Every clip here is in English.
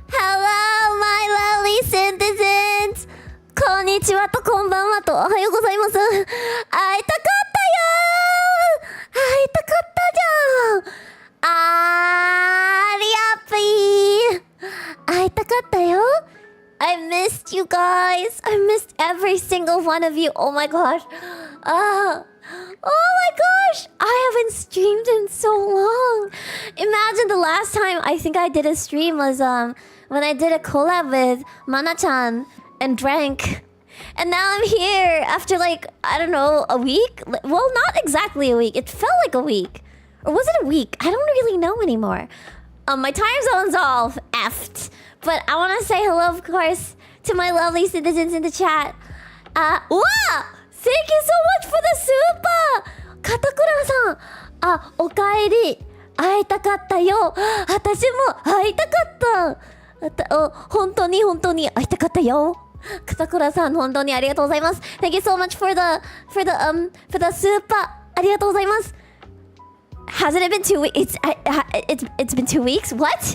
Hello, my lovely citizens! こんにちはとこんばんはとおはようございます。会いたかったよー、会いたかったじゃん。アリアピー、会いたかったよ。I missed you guys. I missed every single one of you. Oh my gosh. Oh my gosh. I haven't streamed in so long. Imagine the last time I think I did a stream was when I did a collab with Mana-chan and Drank. And now I'm here after like, I don't know, a week? Well, not exactly a week. It felt like a week. Or was it a week? I don't really know anymore. My time zone's all effed. But I want to say hello, of course, to my lovely citizens in the chat. Wow! Thank you so much for the super! 片倉さん、おかえり。会いたかったよ。私も会いたかった。本当に会いたかったよ。片倉さん、本当にありがとうございます。Thank you so much for the super. ありがとうございます。Hasn't it been 2 weeks? It's been 2 weeks? What?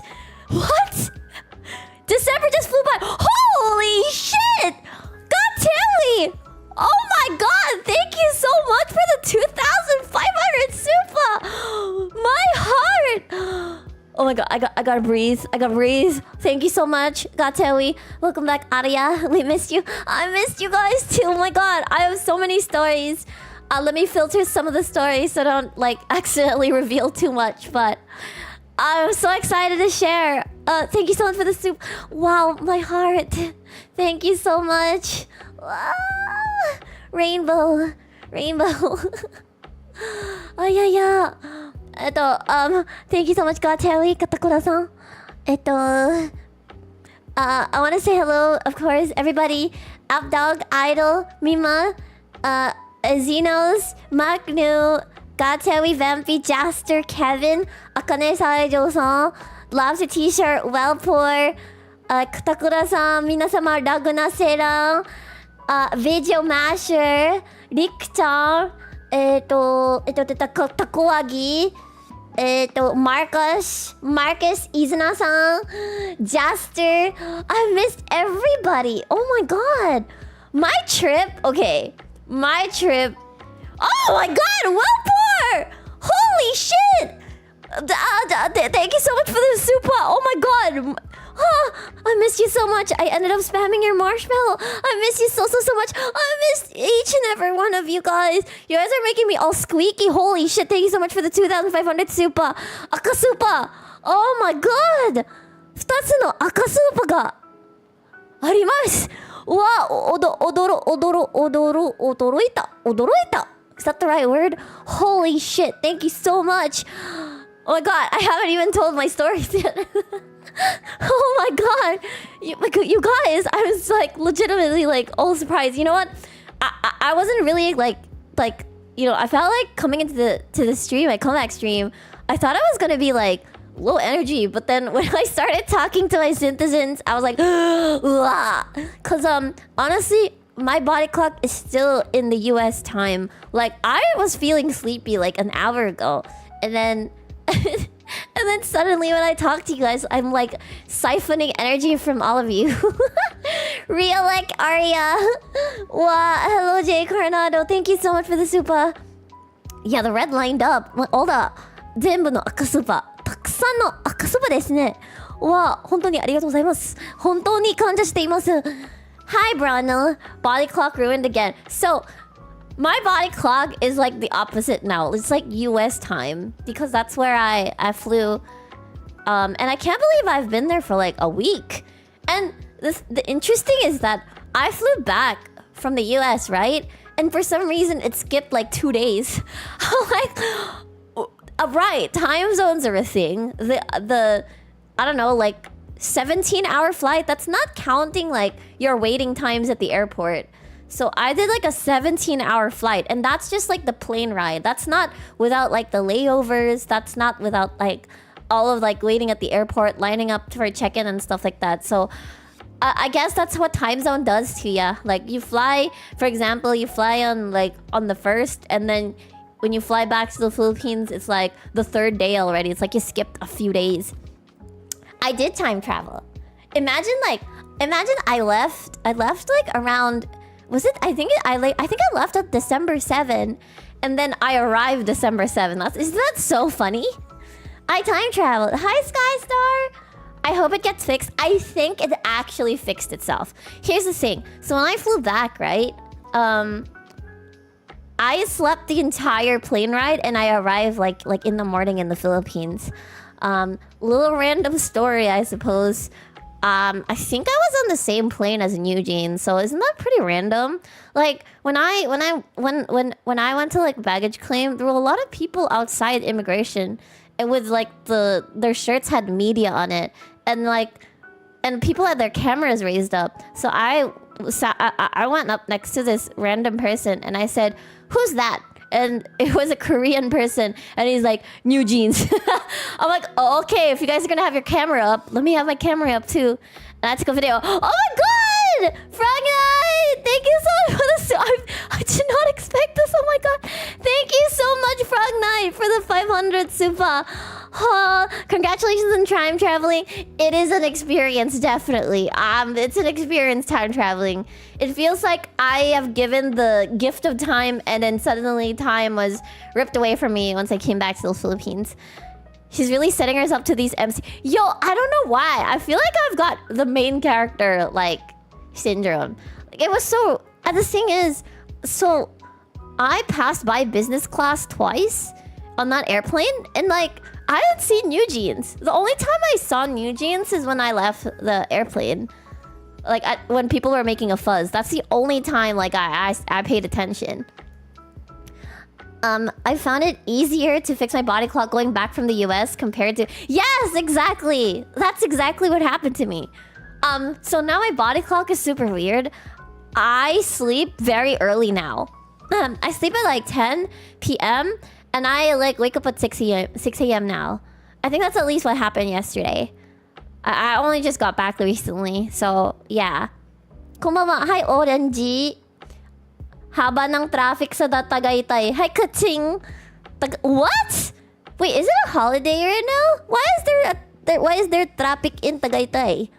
December just flew by. Holy shit! God damn me! Oh my god! Thank you so much for the 2,500 super! My heart! Oh my god, I gotta breathe. I gotta breathe. Thank you so much, Gatewi. Welcome back, Aria. We missed you. I missed you guys too. Oh my god, I have so many stories. Let me filter some of the stories so I don't like accidentally reveal too much. But I'm so excited to share. Thank you so much for the soup. Wow, my heart. Thank you so much. Ah, rainbow. Oh yeah. Thank you so much, Gatewi, Katakura-san. I want to say hello, of course, everybody. Updog, Idol, Mima, Xenos, Magnu, Gatewi, Vampy, Jaster, Kevin, Akane Saijo-san, Lobster T-shirt, Wellpour, Katakura-san, Minasama, Raguna Seran, Video Masher, Rick-chan, Takoagi, Marcus, Izuna-san, Jaster. I missed everybody. Oh my god. My trip. Oh my god, Wellpour! Holy shit! Thank you so much for the super. Oh my god. I missed you so much. I ended up spamming your marshmallow. I miss you so much. I missed each and every one of you guys. You guys are making me all squeaky. Holy shit. Thank you so much for the 2,500 super. Aka super. Oh my god. 2つの赤スーパがあります。うわ、驚いた。Is that the right word? Holy shit. Thank you so much. Oh my god, I haven't even told my stories yet. Oh my god. You guys, I was like legitimately like all surprised. You know what? I wasn't really like you know, I felt like coming into the stream, my comeback stream, I thought I was gonna be like low energy, but then when I started talking to my synthesins, I was like, cause honestly, my body clock is still in the US time. Like I was feeling sleepy like an hour ago, and then suddenly when I talk to you guys, I'm like siphoning energy from all of you. Real like Aria. Wow, hello Jay Coronado. Thank you so much for the super. Yeah, the red lined up. All the 全部の赤スーパー。たくさんの赤スーパーですね。わあ、本当にありがとうございます。本当に感謝しています。Hi, Brano. Body clock ruined again. So, my body clock is like the opposite now. It's like US time because that's where I flew. And I can't believe I've been there for like a week. And the interesting is that I flew back from the US, right? And for some reason it skipped like 2 days. I'm like, right, time zones are a thing. The I don't know, like 17-hour flight, that's not counting like your waiting times at the airport. So I did like a 17-hour flight, and that's just like the plane ride. That's not without like the layovers. That's not without like all of like waiting at the airport, lining up for check-in and stuff like that. So I guess that's what time zone does to you. Like you fly, for example, you fly on like on the 1st, and then when you fly back to the Philippines, it's like the 3rd day already. It's like you skipped a few days. I did time travel. Imagine I left like around, was it? I think I left on December 7, and then I arrived December 7. Isn't that so funny? I time traveled. Hi, Skystar. I hope it gets fixed. I think it actually fixed itself. Here's the thing. So when I flew back, right? I slept the entire plane ride, and I arrived like in the morning in the Philippines. Little random story, I suppose. I think I was on the same plane as Eugene, so isn't that pretty random? Like when I went to like baggage claim, there were a lot of people outside immigration, and with like their shirts had media on it, and people had their cameras raised up. So I went up next to this random person, and I said, "Who's that?" And it was a Korean person, and he's like, "New jeans." I'm like, oh, okay, if you guys are gonna have your camera up, let me have my camera up too. And I took a video. Oh my god! Frog Knight! Thank you so much for this. I did not expect this. Oh my god. Thank you so much, Frog Knight, for the 500 super. Congratulations on time traveling. It is an experience, definitely. It's an experience, time traveling. It feels like I have given the gift of time, and then suddenly time was ripped away from me once I came back to the Philippines. She's really setting herself up to these MC. Yo, I don't know why. I feel like I've got the main character, like, syndrome. Like, it was so... And the thing is, so I passed by business class twice on that airplane, and, like, I hadn't seen New Jeans. The only time I saw New Jeans is when I left the airplane. Like, when people were making a fuzz. That's the only time, like, I paid attention. I found it easier to fix my body clock going back from the US compared to... Yes, exactly! That's exactly what happened to me. So now my body clock is super weird. I sleep very early now. I sleep at like 10 p.m. and I like wake up at 6 a.m. now. I think that's at least what happened yesterday. I only just got back recently, so yeah. Konbanwa. Hi, Orange. Haba ng traffic sa Tagaytay. Hi, Kaching. What? Wait, is it a holiday right now? Why is there traffic in Tagaytay?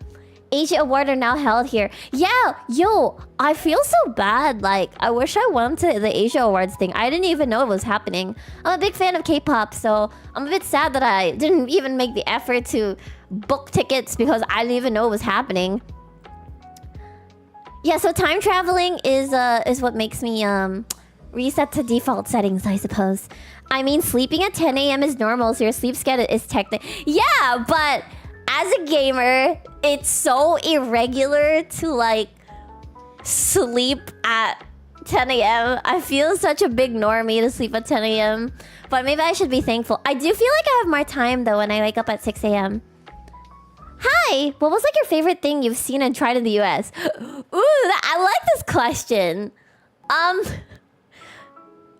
Asia Award are now held here. Yeah, yo, I feel so bad. Like, I wish I went to the Asia Awards thing. I didn't even know it was happening. I'm a big fan of K-pop, so I'm a bit sad that I didn't even make the effort to book tickets because I didn't even know it was happening. Yeah, so time traveling is what makes me reset to default settings, I suppose. I mean, sleeping at 10 a.m. is normal, so your sleep schedule is technically... Yeah, but as a gamer, it's so irregular to, like, sleep at 10 a.m. I feel such a big normie to sleep at 10 a.m. But maybe I should be thankful. I do feel like I have more time, though, when I wake up at 6 a.m. Hi! What was, like, your favorite thing you've seen and tried in the US? Ooh, I like this question.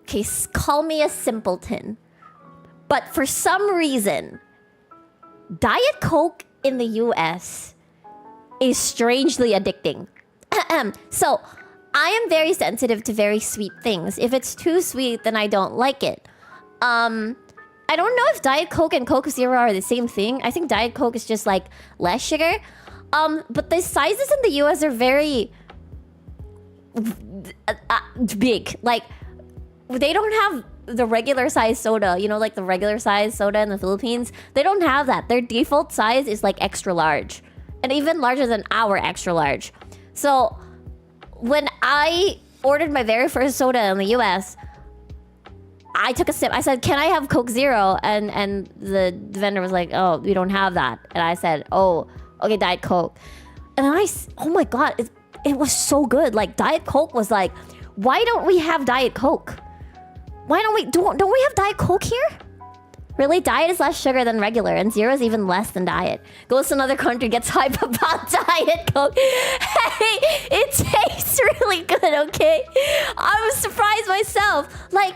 Okay, call me a simpleton. But for some reason, Diet Coke in the US is strangely addicting. So, I am very sensitive to very sweet things. If it's too sweet, then I don't like it. I don't know if Diet Coke and Coke Zero are the same thing. I think Diet Coke is just, like, less sugar. But the sizes in the US are very... big. Like, they don't have the regular size soda. You know, like the regular size soda in the Philippines. They don't have that. Their default size is, like, extra large. And even larger than our extra large. So, when I ordered my very first soda in the US... I took a sip. I said, "Can I have Coke Zero?" And the vendor was like, "Oh, we don't have that." And I said, "Oh, okay, Diet Coke." And then oh my god, it was so good. Like, Diet Coke was like, why don't we have Diet Coke? Why don't we have Diet Coke here? Really, Diet is less sugar than regular, and Zero is even less than Diet. Goes to another country, gets hype about Diet Coke. Hey, it tastes really good, okay? I was surprised myself. Like,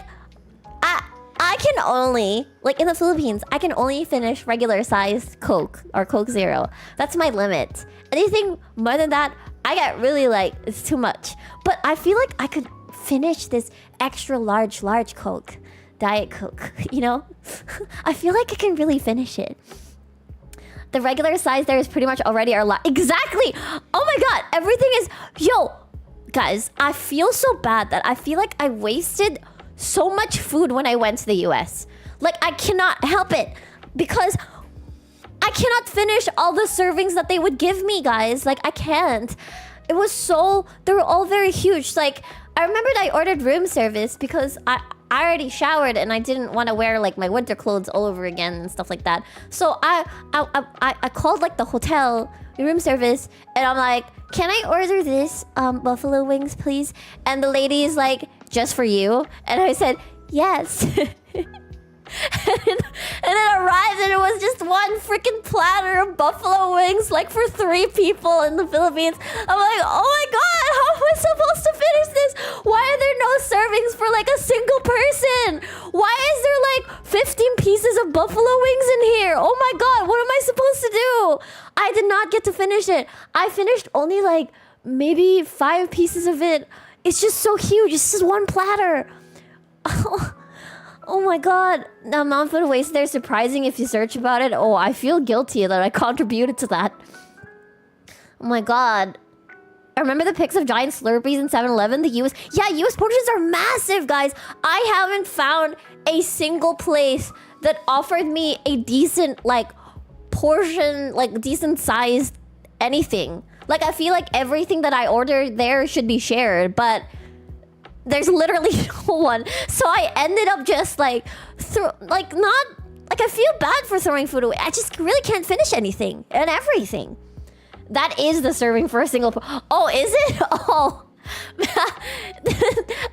I can only, like, in the Philippines, I can only finish regular sized Coke or Coke Zero. That's my limit. Anything more than that, I get really, like, it's too much. But I feel like I could finish this extra large Coke. Diet Coke, you know? I feel like I can really finish it. The regular size there is pretty much already our lot. Exactly! Oh my god, everything is... Yo! Guys, I feel so bad that I feel like I wasted... so much food when I went to the US. Like, I cannot help it because I cannot finish all the servings that they would give me, guys. Like, I can't. It was so... They were all very huge. Like, I remembered I ordered room service because I already showered and I didn't want to wear, like, my winter clothes all over again and stuff like that. So I called, like, the hotel room service and I'm like, "Can I order this buffalo wings, please?" And the lady is like, "Just for you?" And I said, "Yes." And it arrived and it was just one freaking platter of buffalo wings, like, for 3 people in the Philippines. I'm like, oh my god, how am I supposed to finish this? Why are there no servings for, like, a single person? Why is there, like, 15 pieces of buffalo wings in here? Oh my god, what am I supposed to do? I did not get to finish it. I finished only, like, maybe 5 pieces of it. It's just so huge. It's just one platter. Oh my god. The amount of food wasted there is surprising if you search about it. Oh, I feel guilty that I contributed to that. Oh my god. I remember the pics of giant Slurpees in 7-Eleven. The US... Yeah, US portions are massive, guys. I haven't found a single place that offered me a decent like portion, like decent sized anything. Like I feel like everything that I ordered there should be shared, but there's literally no one. So I ended up just like I feel bad for throwing food away. I just really can't finish anything and everything. That is the serving for a single oh, is it? Oh.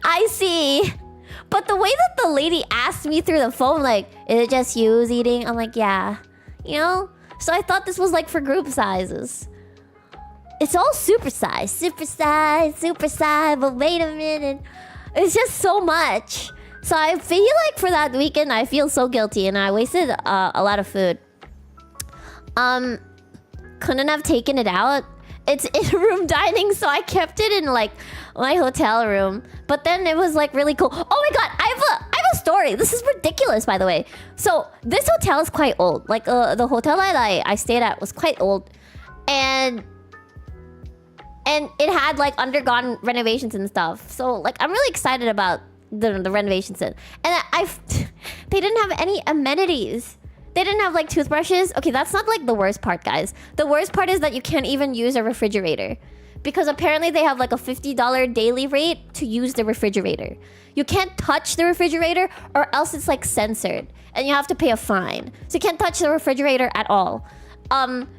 I see. But the way that the lady asked me through the phone, like, is it just you who's eating? I'm like, yeah. You know? So I thought this was like for group sizes. It's all super size, but wait a minute. It's just so much. So I feel like for that weekend, I feel so guilty and I wasted a lot of food. Couldn't have taken it out. It's in-room dining, so I kept it in like my hotel room. But then it was like really cool. Oh my god, I have a story. This is ridiculous, by the way. So this hotel is quite old. Like the hotel that I stayed at was quite old, and it had like undergone renovations and stuff. So like I'm really excited about the renovations and they didn't have any amenities. They didn't have like toothbrushes. Okay, that's not like the worst part, guys. The worst part is that you can't even use a refrigerator because apparently they have like a $50 daily rate to use the refrigerator. You can't touch the refrigerator or else it's like censored and you have to pay a fine. So you can't touch the refrigerator at all.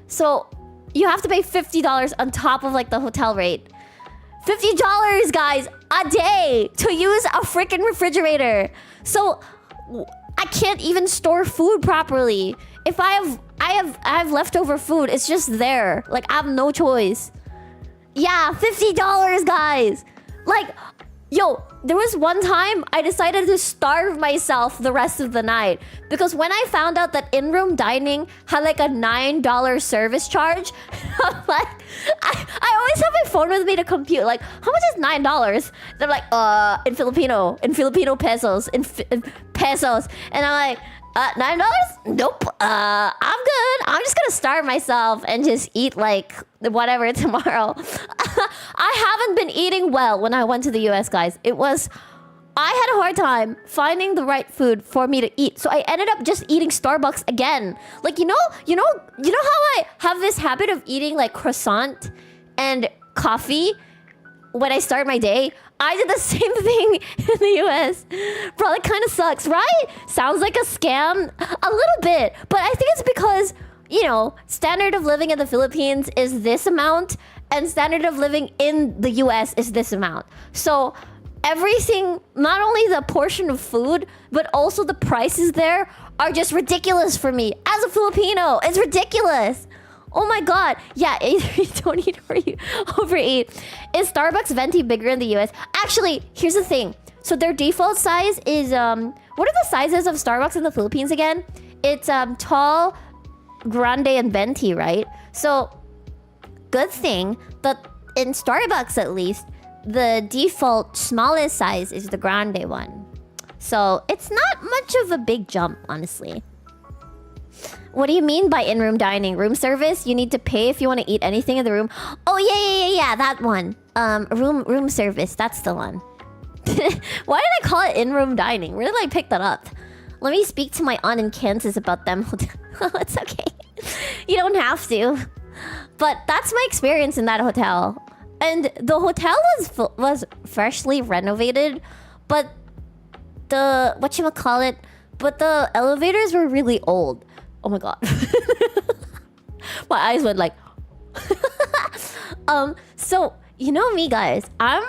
So you have to pay $50 on top of like the hotel rate. $50, guys, a day to use a freaking refrigerator. So I can't even store food properly. If I have leftover food, it's just there. Like I have no choice. Yeah, $50, guys. Like, yo, there was one time I decided to starve myself the rest of the night because when I found out that in-room dining had like a $9 service charge, I'm like, I always have my phone with me to compute. Like, how much is $9? They're like, in Filipino pesos, in pesos, and I'm like, $9? Nope. I'm good. I'm just gonna starve myself and just eat like whatever tomorrow. I haven't been eating well when I went to the US, guys. I had a hard time finding the right food for me to eat. So I ended up just eating Starbucks again. Like, you know how I have this habit of eating like croissant and coffee when I start my day? I did the same thing in the US. Probably kind of sucks, right? Sounds like a scam a little bit. But I think it's because, you know, standard of living in the Philippines is this amount and standard of living in the US is this amount. So everything, not only the portion of food, but also the prices there are just ridiculous for me. As a Filipino, it's ridiculous. Oh my god. Yeah, you don't eat or you overeat. Is Starbucks venti bigger in the US? Actually, here's the thing. So their default size is what are the sizes of Starbucks in the Philippines again? It's tall, grande, and venti, right? So good thing that in Starbucks at least, the default smallest size is the grande one. So it's not much of a big jump, honestly. What do you mean by in-room dining? Room service? You need to pay if you want to eat anything in the room? Oh, yeah, that one. Room service. That's the one. Why did I call it in-room dining? Where did I pick that up? Let me speak to my aunt in Kansas about them. It's okay. You don't have to. But that's my experience in that hotel. And the hotel was freshly renovated, but the elevators were really old. Oh my god. My eyes went like so you know me, guys, I'm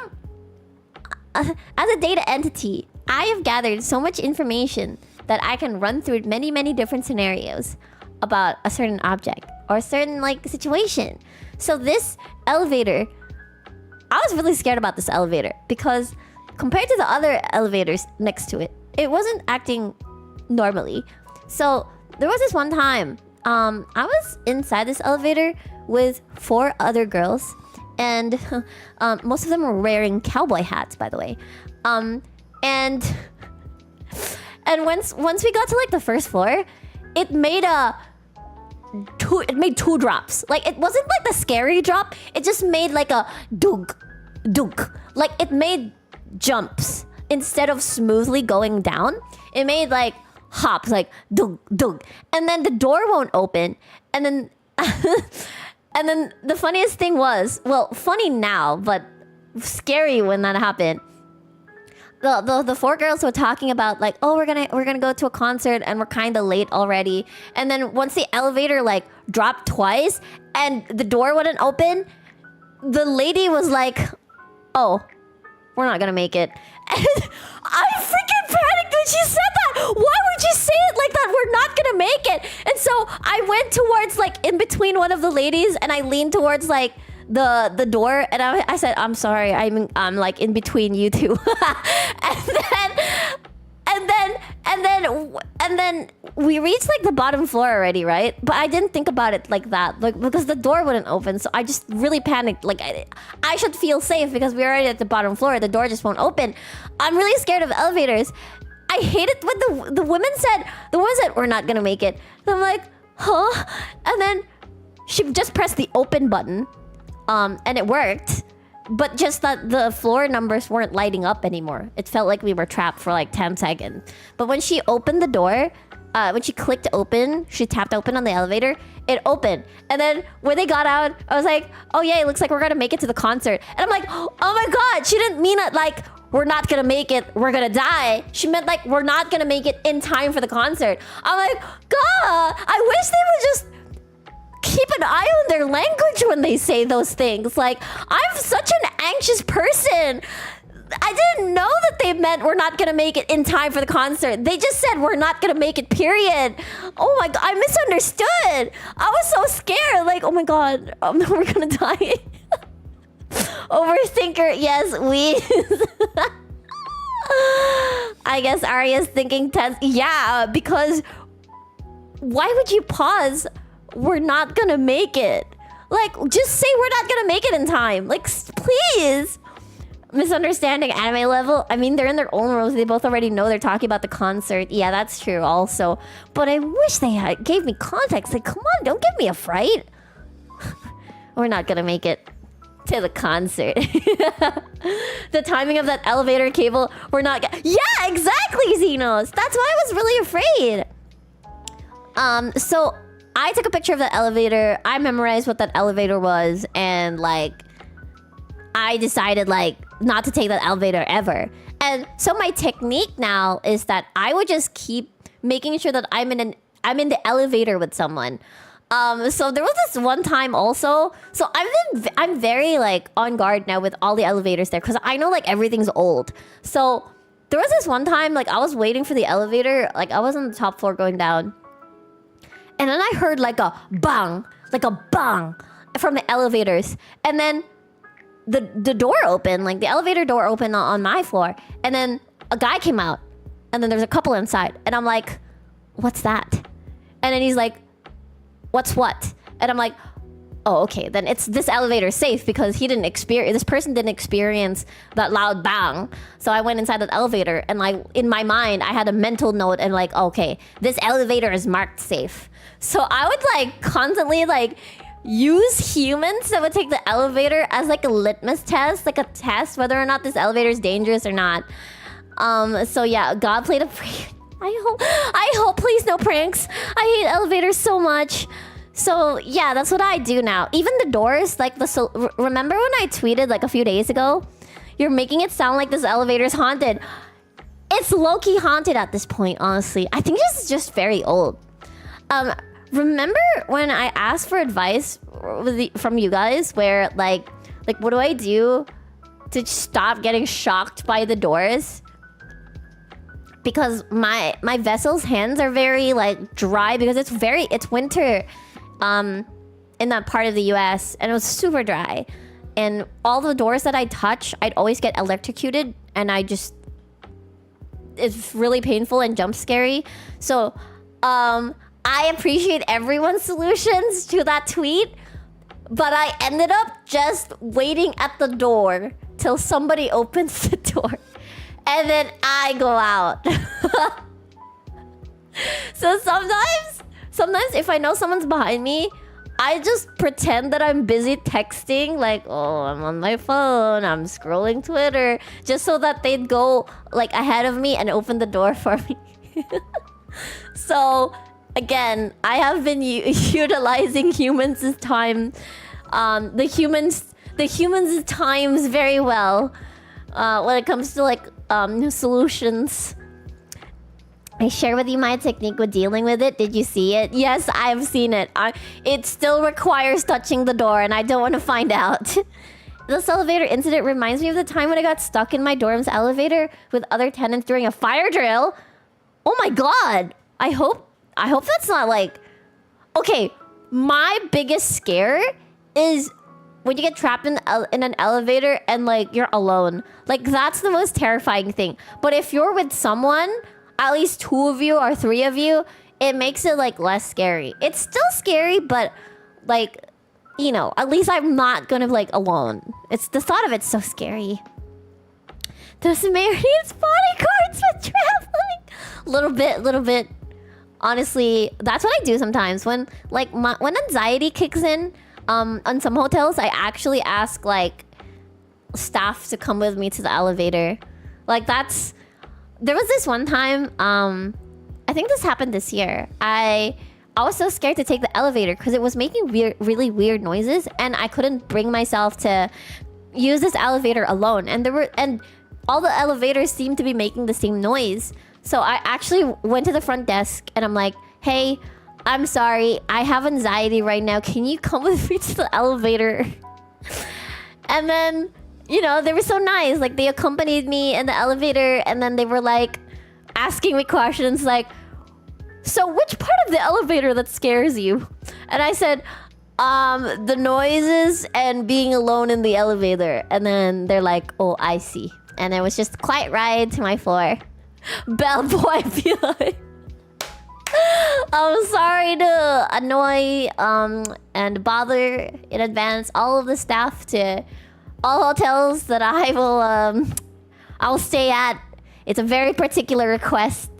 as a data entity, I have gathered so much information that I can run through many different scenarios about a certain object or a certain like situation. So this elevator, I was really scared about this elevator because compared to the other elevators next to it, it wasn't acting normally. So there was this one time, I was inside this elevator with 4 other girls, and most of them were wearing cowboy hats, by the way. And once we got to like the first floor, it made 2 drops. Like it wasn't like the scary drop. It just made like a dunk. Like it made jumps instead of smoothly going down. It made like hops like dug dug, and then the door won't open, and then and then the funniest thing was, well, funny now, but scary when that happened. The four girls were talking about like, oh, we're gonna go to a concert and we're kind of late already. And then once the elevator like dropped twice and the door wouldn't open, the lady was like, oh, we're not gonna make it. And I freaking panicked when she said that. Why would you say it like that? We're not gonna make it. And so I went towards like in between one of the ladies and I leaned towards like the door, and I said, I'm sorry, I'm like in between you two. and then we reached like the bottom floor already, right? But I didn't think about it like that, like because the door wouldn't open, so I just really panicked. Like I should feel safe because we're already at the bottom floor, the door just won't open. I'm really scared of elevators. I hate it when the woman said we're not gonna make it. And I'm like, huh? And then she just pressed the open button. And it worked, but just that the floor numbers weren't lighting up anymore. It felt like we were trapped for like 10 seconds. But when she opened the door, when she clicked open, she tapped open on the elevator, it opened. And then when they got out, I was like, oh yeah, it looks like we're gonna make it to the concert. And I'm like, oh my God, she didn't mean it like, we're not gonna make it, we're gonna die. She meant like, we're not gonna make it in time for the concert. I'm like, God, I wish they would just keep an eye on their language when they say those things. Like, I'm such an anxious person. I didn't know that they meant we're not gonna make it in time for the concert. They just said we're not gonna make it, period. Oh my God, I misunderstood. I was so scared. Like, oh my God, we're gonna die. Overthinker, yes, we. I guess Aria's thinking tense. Yeah, because why would you pause? We're not gonna make it. Like, just say we're not gonna make it in time. Like, please. Misunderstanding anime level. I mean, they're in their own rooms. They both already know they're talking about the concert. Yeah, that's true also. But I wish they gave me context. Like, come on, don't give me a fright. We're not gonna make it to the concert. The timing of that elevator cable, we're not yeah, exactly, Xenos. That's why I was really afraid. So I took a picture of the elevator. I memorized what that elevator was, and like I decided like not to take that elevator ever. And so my technique now is that I would just keep making sure that I'm in the elevator with someone. So there was this one time also. So I'm very like on guard now with all the elevators there because I know like everything's old. So there was this one time like I was waiting for the elevator, like I was on the top floor going down. And then I heard like a bang from the elevators. And then the door opened, like the elevator door opened on my floor. And then a guy came out. And then there's a couple inside. And I'm like, what's that? And then he's like, what's what? And I'm like, oh, okay. Then this elevator is safe because this person didn't experience that loud bang. So I went inside that elevator and like in my mind, I had a mental note and like, okay, this elevator is marked safe. So I would like constantly like use humans that would take the elevator as like a litmus test, like a test whether or not this elevator is dangerous or not. So yeah, God played a prank. I hope, please no pranks. I hate elevators so much. So yeah, that's what I do now. Even the doors, like remember when I tweeted like a few days ago? You're making it sound like this elevator is haunted. It's low-key haunted at this point, honestly. I think this is just very old. Remember when I asked for advice from you guys where like what do I do to stop getting shocked by the doors? Because my vessel's hands are very like dry because it's winter in that part of the US and it was super dry. And all the doors that I touch, I'd always get electrocuted and it's really painful and jump scary. So I appreciate everyone's solutions to that tweet, but I ended up just waiting at the door till somebody opens the door. And then I go out. So sometimes if I know someone's behind me, I just pretend that I'm busy texting, like, oh, I'm on my phone, I'm scrolling Twitter, just so that they'd go like ahead of me and open the door for me. So again, I have been utilizing humans' time, the humans' times very well when it comes to like solutions. I share with you my technique with dealing with it. Did you see it? Yes, I've seen it. It still requires touching the door, and I don't want to find out. This elevator incident reminds me of the time when I got stuck in my dorm's elevator with other tenants during a fire drill. Oh my god! I hope that's not like... Okay, my biggest scare is when you get trapped in an elevator and like you're alone. Like that's the most terrifying thing. But if you're with someone, at least 2 of you or 3 of you, it makes it like less scary. It's still scary, but like, you know, at least I'm not gonna like alone. It's the thought of it's so scary. Does Mary needs bodyguards for traveling? Little bit. Honestly, that's what I do sometimes when like when anxiety kicks in. On some hotels, I actually ask like staff to come with me to the elevator. Like that's. There was this one time. I think this happened this year. I was so scared to take the elevator because it was making really weird noises, and I couldn't bring myself to use this elevator alone. And all the elevators seemed to be making the same noise. So I actually went to the front desk and I'm like, hey, I'm sorry, I have anxiety right now. Can you come with me to the elevator? And then, you know, they were so nice. Like, they accompanied me in the elevator and then they were like asking me questions like, so which part of the elevator that scares you? And I said, the noises and being alone in the elevator. And then they're like, oh, I see. And it was just quiet ride to my floor. Bellboy, I feel like. I'm sorry to annoy and bother in advance all of the staff to all hotels that I will stay at. It's a very particular request.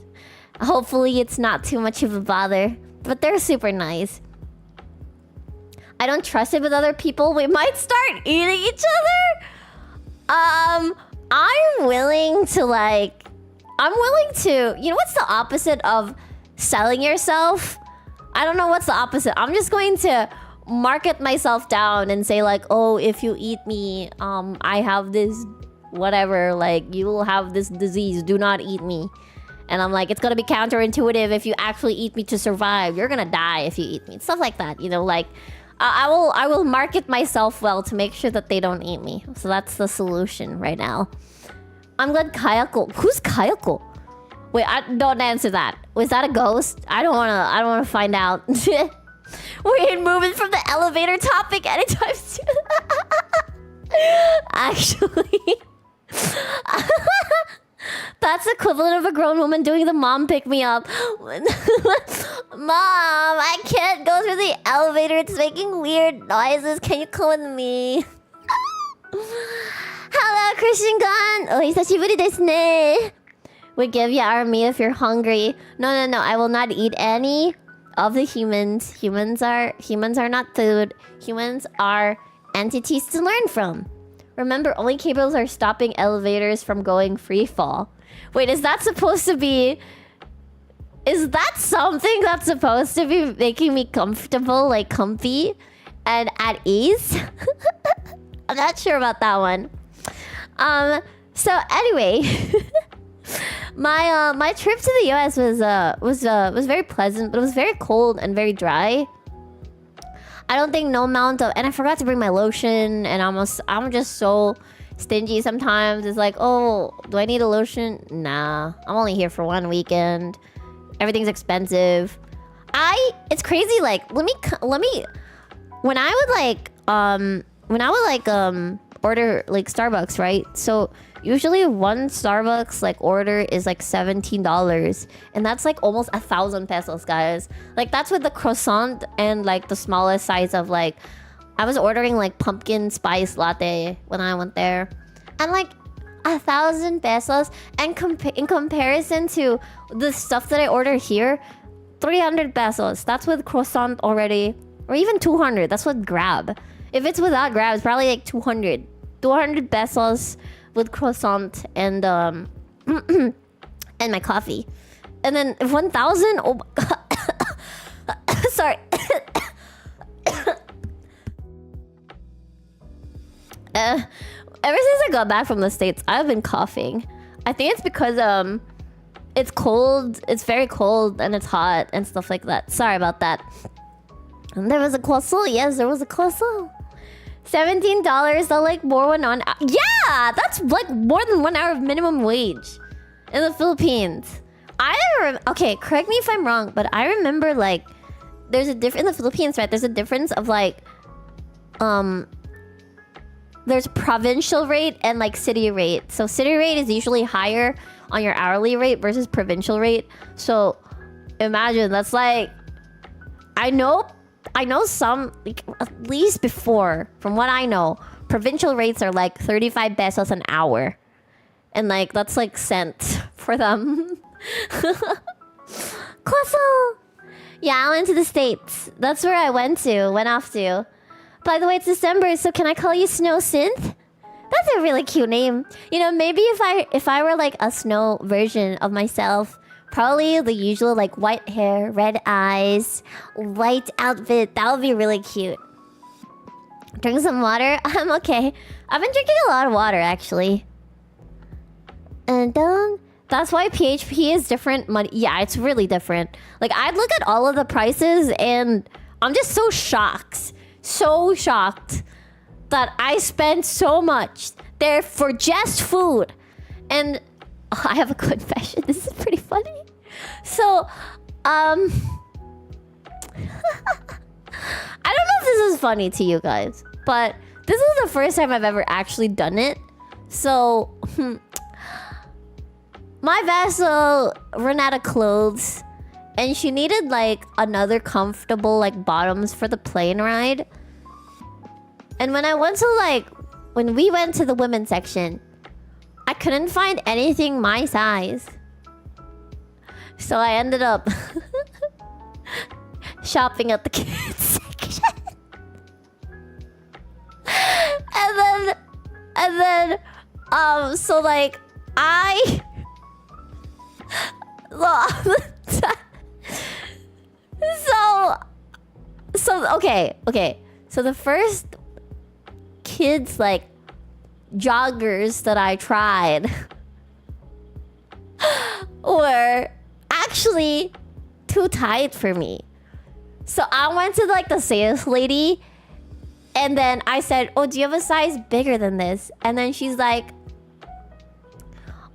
Hopefully it's not too much of a bother, but they're super nice. I don't trust it with other people. We might start eating each other. I'm willing to, you know what's the opposite of selling yourself? I don't know what's the opposite. I'm just going to market myself down and say like, oh, if you eat me, I have this whatever, like you will have this disease, do not eat me. And I'm like, it's gonna be counterintuitive if you actually eat me to survive. You're gonna die if you eat me. Stuff like that, you know, like I will market myself well to make sure that they don't eat me. So that's the solution right now. I'm glad Kayako. Who's Kayako? Wait, don't answer that. Was that a ghost? I don't wanna find out. We ain't moving from the elevator topic anytime soon. Actually, that's equivalent of a grown woman doing the mom pick me up. Mom, I can't go through the elevator. It's making weird noises. Can you come with me? Hello, Christian Gun. Oh, 久しぶりですね. We give you our meat if you're hungry. No. I will not eat any of the humans. Humans are not food. Humans are entities to learn from. Remember, only cables are stopping elevators from going free fall. Wait, is that supposed to be... Is that something that's supposed to be making me comfortable, like comfy and at ease? I'm not sure about that one. So anyway, my trip to the US was very pleasant, but it was very cold and very dry. I don't think no amount of, and I forgot to bring my lotion, and I'm just so stingy sometimes. It's like, oh, do I need a lotion? Nah, I'm only here for 1 weekend. Everything's expensive. It's crazy. Like, let me. When I would order like Starbucks, right? So usually one Starbucks like order is like $17, and that's like almost 1,000 pesos, guys. Like that's with the croissant and like the smallest size of like, I was ordering like pumpkin spice latte when I went there, and like 1,000 pesos, and in comparison to the stuff that I order here, 300 pesos. That's with croissant already, or even 200. That's with Grab. If it's without Grab, it's probably like 200 pesos with croissant and and my coffee. And then 1,000. Oh, sorry. Ever since I got back from the States, I've been coughing. I think it's because it's cold. It's very cold and it's hot and stuff like that. Sorry about that. And there was a croissant. Yes, there was a croissant. $17. That's like more than on. Yeah, that's like more than 1 hour of minimum wage in the Philippines. Okay, correct me if I'm wrong, but I remember like there's a difference in the Philippines, right? There's a difference of like there's provincial rate and like city rate. So city rate is usually higher on your hourly rate versus provincial rate. So imagine that's like, I know some, like, at least before, from what I know, provincial rates are like 35 pesos an hour. And like, that's like cents for them. Croissant! Yeah, I went to the States. That's where I went off to. By the way, it's December, so can I call you Snow Synth? That's a really cute name. You know, maybe if I were like a snow version of myself, probably the usual like white hair, red eyes, white outfit. That would be really cute. Drink some water. I'm okay. I've been drinking a lot of water actually. And that's why PHP is different money. Yeah, it's really different. Like I'd look at all of the prices and I'm just so shocked that I spent so much there for just food. And I have a confession. This is pretty funny. So, I don't know if this is funny to you guys, but this is the first time I've ever actually done it. So, my vessel ran out of clothes and she needed like another comfortable like bottoms for the plane ride. And when we went to the women's section, I couldn't find anything my size. So I ended up shopping at the kids section. and then so like okay. So the first kids like joggers that I tried were actually too tight for me. So I went to like the sales lady and then I said, "Oh, do you have a size bigger than this?" And then she's like,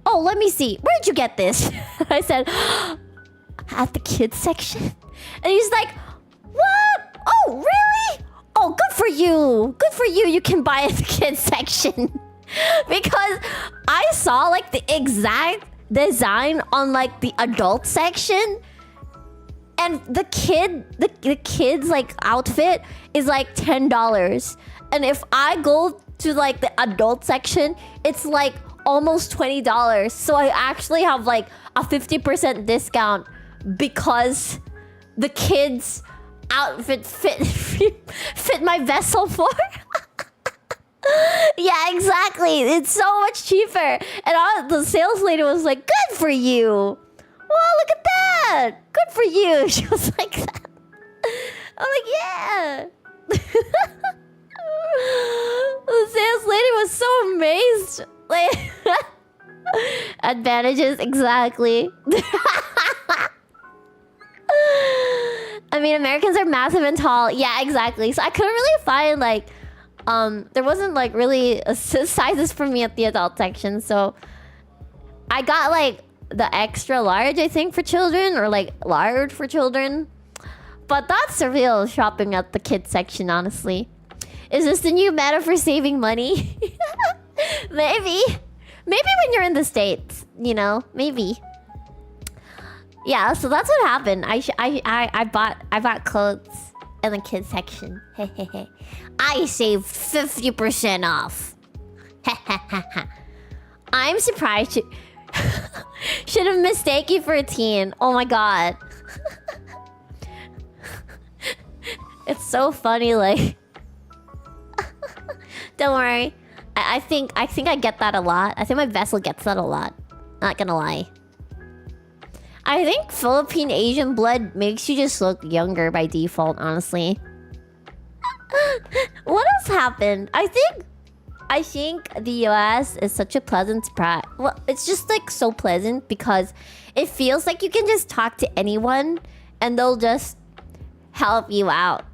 "Oh, let me see. Where did you get this?" I said, "At the kids section." And he's like, "What? Oh, really? Oh, good for you. Good for you. You can buy at the kids section." Because I saw like the exact design on like the adult section. And the kid's like outfit is like $10. And if I go to like the adult section, it's like almost $20. So I actually have like a 50% discount because the kid's outfit fit my vessel for. Yeah, exactly. It's so much cheaper. And the sales lady was like, "Good for you. Wow, look at that. Good for you." She was like that. I'm like, yeah. The sales lady was so amazed. Like, advantages, exactly. I mean, Americans are massive and tall. Yeah, exactly. So I couldn't really find like, there wasn't like really sizes for me at the adult section. So I got like the extra large, I think, for children, or like large for children. But that's the real shopping at the kids section, honestly. Is this the new meta for saving money? Maybe when you're in the States, you know, maybe. Yeah, so that's what happened. I bought clothes in the kids section. I saved 50% off. I'm surprised. Should have mistaken you for a teen. Oh my god. It's so funny, like. Don't worry. I think I get that a lot. I think my vessel gets that a lot. Not gonna lie. I think Philippine Asian blood makes you just look younger by default, honestly. What else happened? I think the US is such a pleasant surprise. Well, it's just like so pleasant because it feels like you can just talk to anyone and they'll just help you out.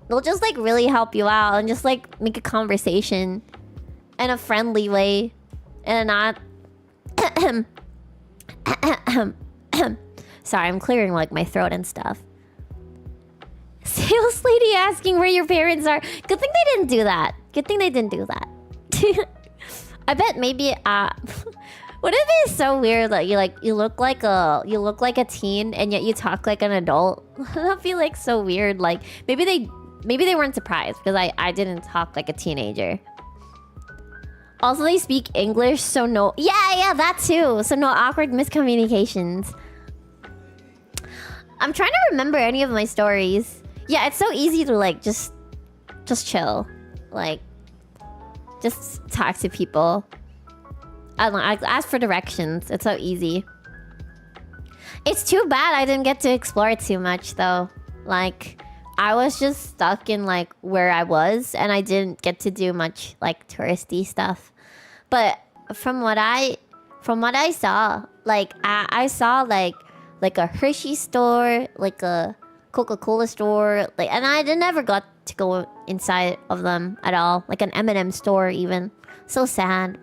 They'll just like really help you out and just like make a conversation in a friendly way and not sorry, I'm clearing like my throat and stuff. Sales lady asking where your parents are. Good thing they didn't do that. Good thing they didn't do that. I bet maybe what if it's so weird that you look like a teen and yet you talk like an adult? That'd be like so weird. Like maybe they weren't surprised because I didn't talk like a teenager. Also, they speak English, so no... Yeah, that too. So no awkward miscommunications. I'm trying to remember any of my stories. Yeah, it's so easy to like just chill. Like, just talk to people. I don't know, I ask for directions. It's so easy. It's too bad I didn't get to explore too much though. Like, I was just stuck in like where I was and I didn't get to do much like touristy stuff. But from what I saw, like I saw like a Hershey store, like a Coca-Cola store, like, and I never got to go inside of them at all. Like an M&M store even. So sad.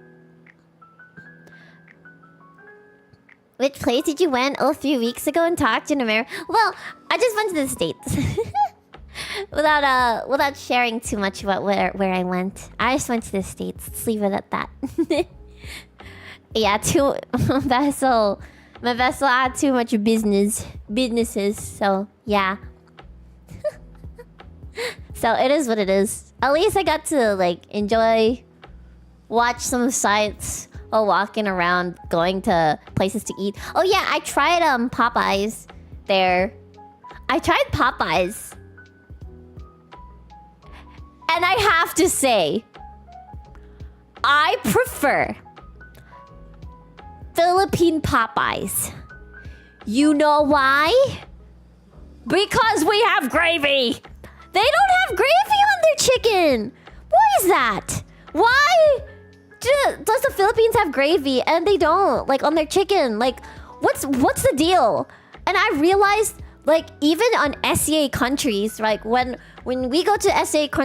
Which place did you went a few weeks ago and talked in America? Well, I just went to the States. Without sharing too much about where I went. I just went to the States. Let's leave it at that. Yeah, my vessel had too much businesses, so yeah. So it is what it is. At least I got to like enjoy, watch some sights while walking around, going to places to eat. Oh yeah, I tried Popeyes there. I tried Popeyes. And I have to say, I prefer Philippine Popeyes. You know why? Because we have gravy. They don't have gravy on their chicken. Why is that? Why does the Philippines have gravy and they don't, like, on their chicken? Like, what's the deal? And I realized, like, even on SEA countries, like when we go to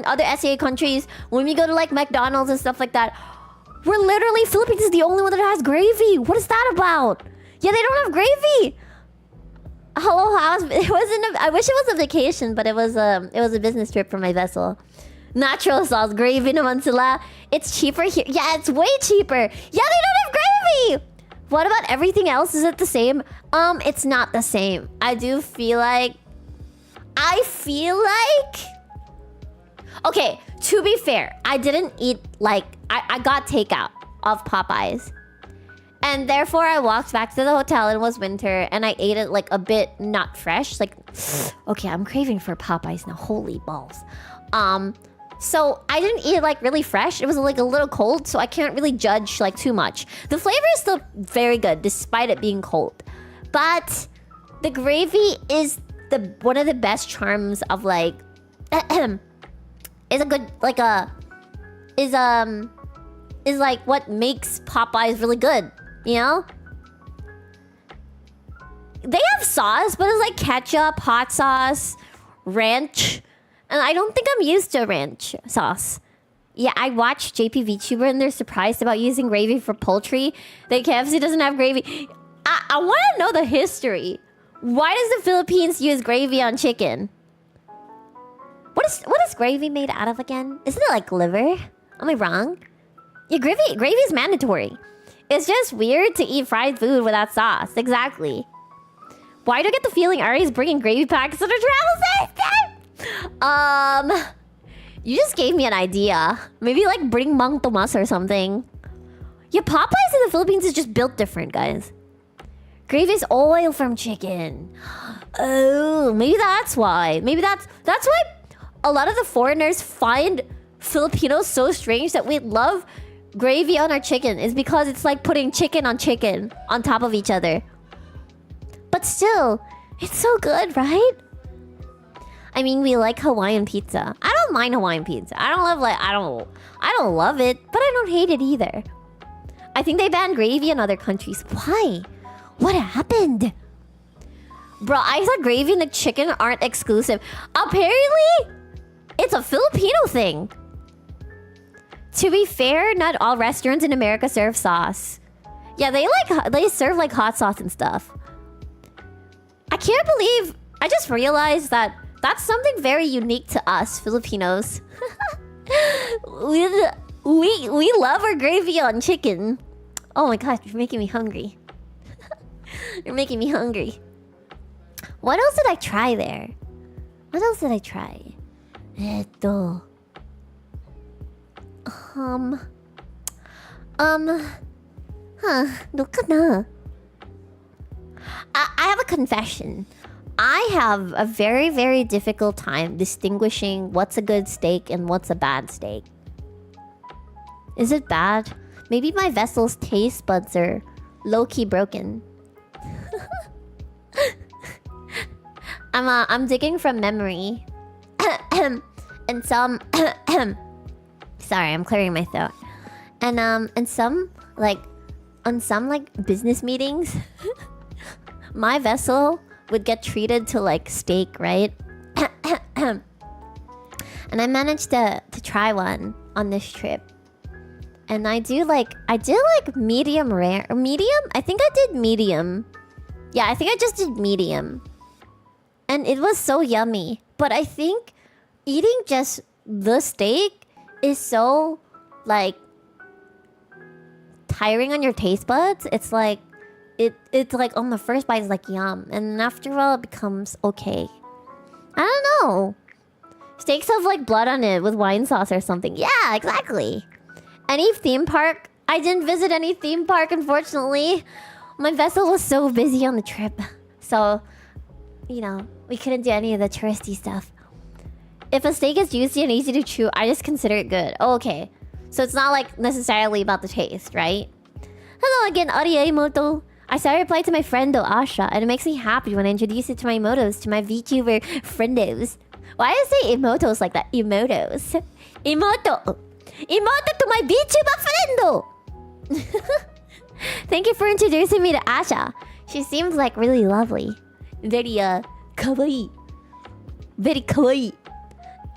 other SEA countries, when we go to like McDonald's and stuff like that, we're literally, Philippines is the only one that has gravy. What is that about? Yeah, they don't have gravy. Hello, I wish it was a vacation, but it was a business trip for my vessel. Natural sauce, gravy naman sila. It's cheaper here. Yeah, it's way cheaper. Yeah, they don't have gravy. What about everything else? Is it the same? It's not the same. I feel like... Okay, to be fair, I didn't eat like... I got takeout of Popeyes. And therefore, I walked back to the hotel and it was winter. And I ate it like a bit not fresh. Like, okay, I'm craving for Popeyes now. Holy balls. So I didn't eat it like really fresh. It was like a little cold, so I can't really judge like too much. The flavor is still very good despite it being cold. But the gravy is one of the best charms of like is like what makes Popeyes really good, you know? They have sauce, but it's like ketchup, hot sauce, ranch. And I don't think I'm used to ranch sauce. Yeah, I watched JP VTuber and they're surprised about using gravy for poultry. That KFC doesn't have gravy. I want to know the history. Why does the Philippines use gravy on chicken? What is gravy made out of again? Isn't it like liver? Am I wrong? Yeah, gravy is mandatory. It's just weird to eat fried food without sauce. Exactly. Why do I get the feeling Ari's bringing gravy packs to the travel system? You just gave me an idea. Maybe like bring Mang Tomas or something. Yeah, Popeyes in the Philippines is just built different, guys. Gravy is oil from chicken. Oh, maybe that's why. Maybe that's why a lot of the foreigners find Filipinos so strange that we love gravy on our chicken. Is because it's like putting chicken on top of each other. But but still, it's so good, right? I mean, we like Hawaiian pizza. I don't mind Hawaiian pizza. I don't love it, but I don't hate it either. I think they banned gravy in other countries. Why? What happened? Bro, I thought gravy and chicken aren't exclusive. Apparently, it's a Filipino thing. To be fair, not all restaurants in America serve sauce. Yeah, they serve like hot sauce and stuff. I can't believe I just realized that that's something very unique to us Filipinos. we love our gravy on chicken. Oh my gosh, you're making me hungry. You're making me hungry. What else did I try there? What else did I try? I have a confession. I have a very, very difficult time distinguishing what's a good steak and what's a bad steak. Is it bad? Maybe my vessel's taste buds are low-key broken. I'm digging from memory. And some sorry, I'm clearing my throat. And some on some business meetings, my vessel would get treated to like steak, right? And I managed to try one on this trip. And I did like medium rare or medium? I think I did medium. Yeah, I think I just did medium. And it was so yummy. But I think eating just the steak is so like tiring on your taste buds. It's like it's like on the first bite it's like yum, and after a while it becomes okay. I don't know. Steaks have like blood on it with wine sauce or something. Yeah, exactly. Any theme park? I didn't visit any theme park, unfortunately. My vessel was so busy on the trip. So, you know, we couldn't do any of the touristy stuff. If a steak is juicy and easy to chew, I just consider it good. Oh, okay. So it's not like necessarily about the taste, right? Hello again, Aria Emoto. I saw a reply to my friend Asha, and it makes me happy when I introduce it to my emotos, to my VTuber friendos. Why do I say emotos like that? Emotos. Emoto. Emoto to my VTuber friendo. Thank you for introducing me to Asha. She seems like really lovely. Very kawaii. Very kawaii.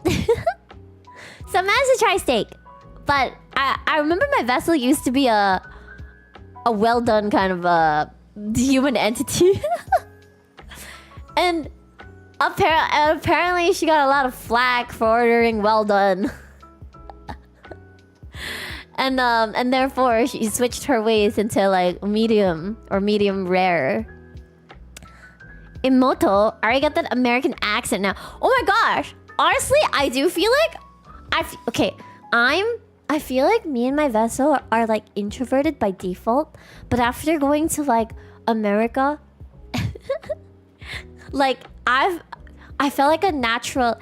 So I managed to try steak. But I remember my vessel used to be a well done kind of a human entity. And apparently she got a lot of flack for ordering well done. And therefore she switched her ways into like medium or medium rare. Emoto, I already got that American accent now. Oh my gosh. Honestly, I do feel like I feel like me and my vessel are like introverted by default, but after going to like America, like I felt like a natural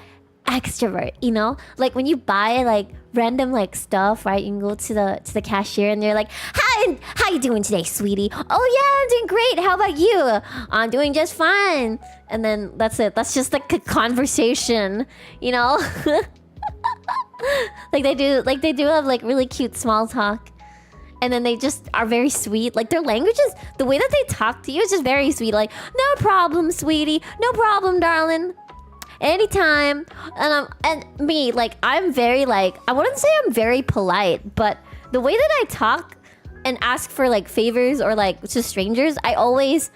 extrovert, you know? Like when you buy like random like stuff, right? You can go to the cashier and they're like, "Hi, how you doing today, sweetie?" "Oh yeah, I'm doing great. How about you?" "I'm doing just fine." And then that's it. That's just like a conversation, you know? Like they do have like really cute small talk. And then they just are very sweet. Like their language is, the way that they talk to you is just very sweet. Like, "No problem, sweetie. No problem, darling. Anytime." And me, like I'm very like, I wouldn't say I'm very polite, but the way that I talk and ask for like favors or like to strangers, I always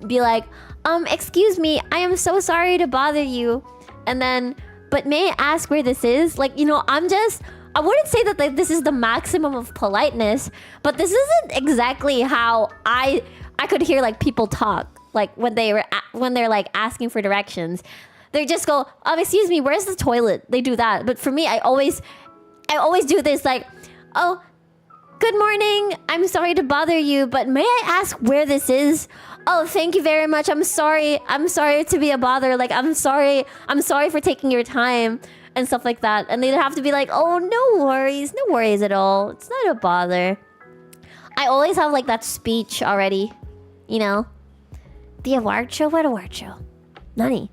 be like, "Excuse me, I am so sorry to bother you." And then, "But may I ask where this is?" Like, you know, I wouldn't say that this is the maximum of politeness, but this isn't exactly how I could hear like people talk. Like when they're like asking for directions, they just go, "Excuse me, where's the toilet?" They do that. But for me, I always do this like, "Oh, good morning. I'm sorry to bother you, but may I ask where this is?" "Oh, thank you very much. I'm sorry to be a bother. Like, I'm sorry for taking your time," and stuff like that. And they'd have to be like, "Oh, no worries at all. It's not a bother." I always have like that speech already, you know? The award show? What award show? Nani?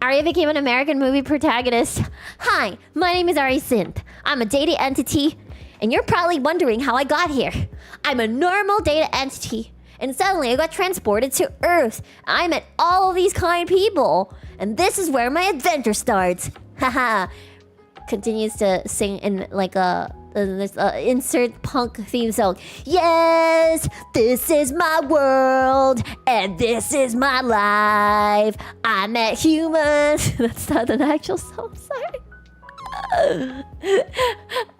Aria became an American movie protagonist. Hi, my name is Aria Synth. I'm a data entity, and you're probably wondering how I got here. I'm a normal data entity, and suddenly I got transported to Earth. I met all of these kind people, and this is where my adventure starts. Haha. Continues to sing in like a insert punk theme song. Yes, this is my world, and this is my life. I met humans. That's not an actual song. Sorry.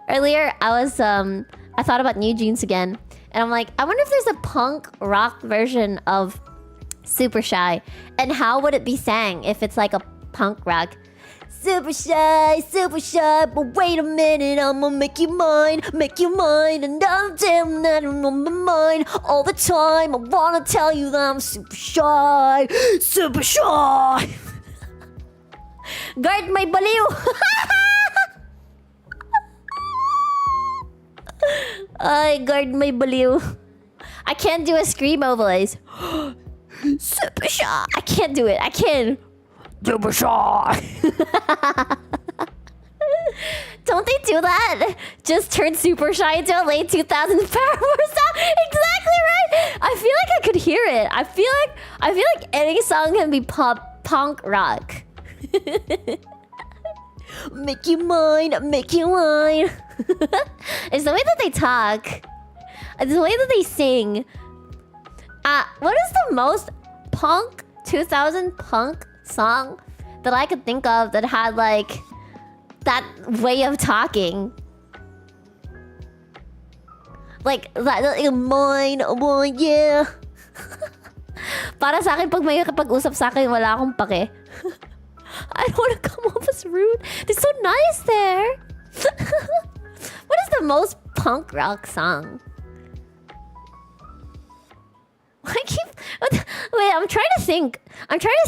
Earlier, I thought about New Jeans again, and I'm like, I wonder if there's a punk rock version of Super Shy, and how would it be sang if it's like a punk rock? Super shy, but wait a minute, I'ma make you mine, and I'm telling that I'm on my mind all the time. I wanna tell you that I'm super shy. Guard my baliw. I guard my baliw. I can't do a screamo voice. Super shy. I can't do it. I can't. Super shy. Don't they do that? Just turn Super Shy into a late 2000s Paramore song. Exactly right. I feel like I could hear it. I feel like any song can be punk rock. Make you mine. It's the way that they talk. It's the way that they sing. What is the most punk 2000 punk song that I could think of that had like that way of talking? Like that, mine, yeah. Para sa akin, pag may kapag-usap sa akin, wala akong pake. I don't want to come off as rude. They're so nice there. What is the most punk rock song? Wait, I'm trying to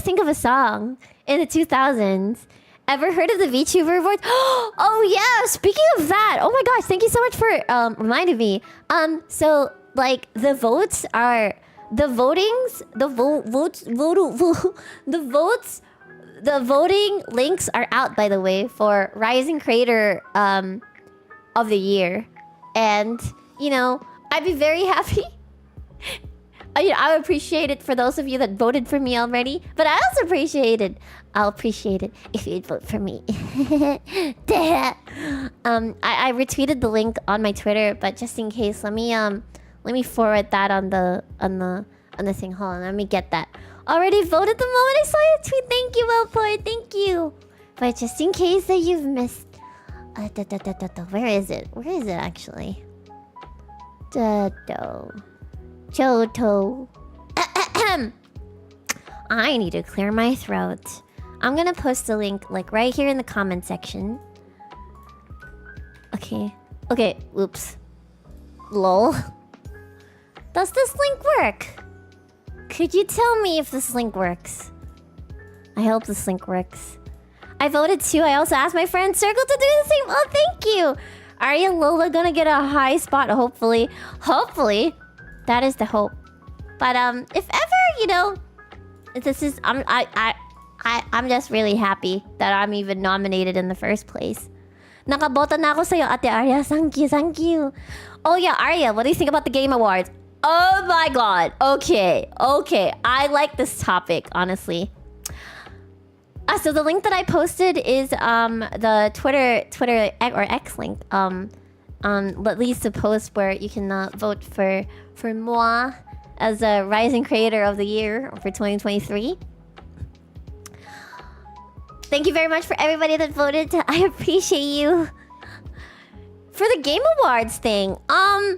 think of a song in the 2000s. Ever heard of the VTuber Awards? Oh yeah, speaking of that. Oh my gosh, thank you so much for reminding me. So like the votes are the voting links are out, by the way, for Rising Creator of the Year. And you know, I'd be very happy. I would appreciate it for those of you that voted for me already, but I'll appreciate it if you'd vote for me. I retweeted the link on my Twitter, but just in case, let me forward that on the thing. Hold on, let me get that. Already voted the moment I saw your tweet. Thank you, Wellpoint. Thank you. But just in case that you've missed, where is it? Where is it actually? Johto. I need to clear my throat. I'm gonna post the link like right here in the comment section. Okay. Oops. Lol. Does this link work? Could you tell me if this link works? I hope this link works. I voted too. I also asked my friend Circle to do the same. Oh, thank you. Aria and Lola gonna get a high spot, hopefully. That is the hope. But if ever, you know, this is I'm just really happy that I'm even nominated in the first place. Nakabota na ako sa'yo, Ate Aria. Thank you. Oh yeah, Aria, what do you think about the Game Awards? Oh my god. Okay. I like this topic, honestly. So the link that I posted is the Twitter or X link. At least the post where you can vote for moi as a Rising Creator of the Year for 2023. Thank you very much for everybody that voted. I appreciate you. For the Game Awards thing, I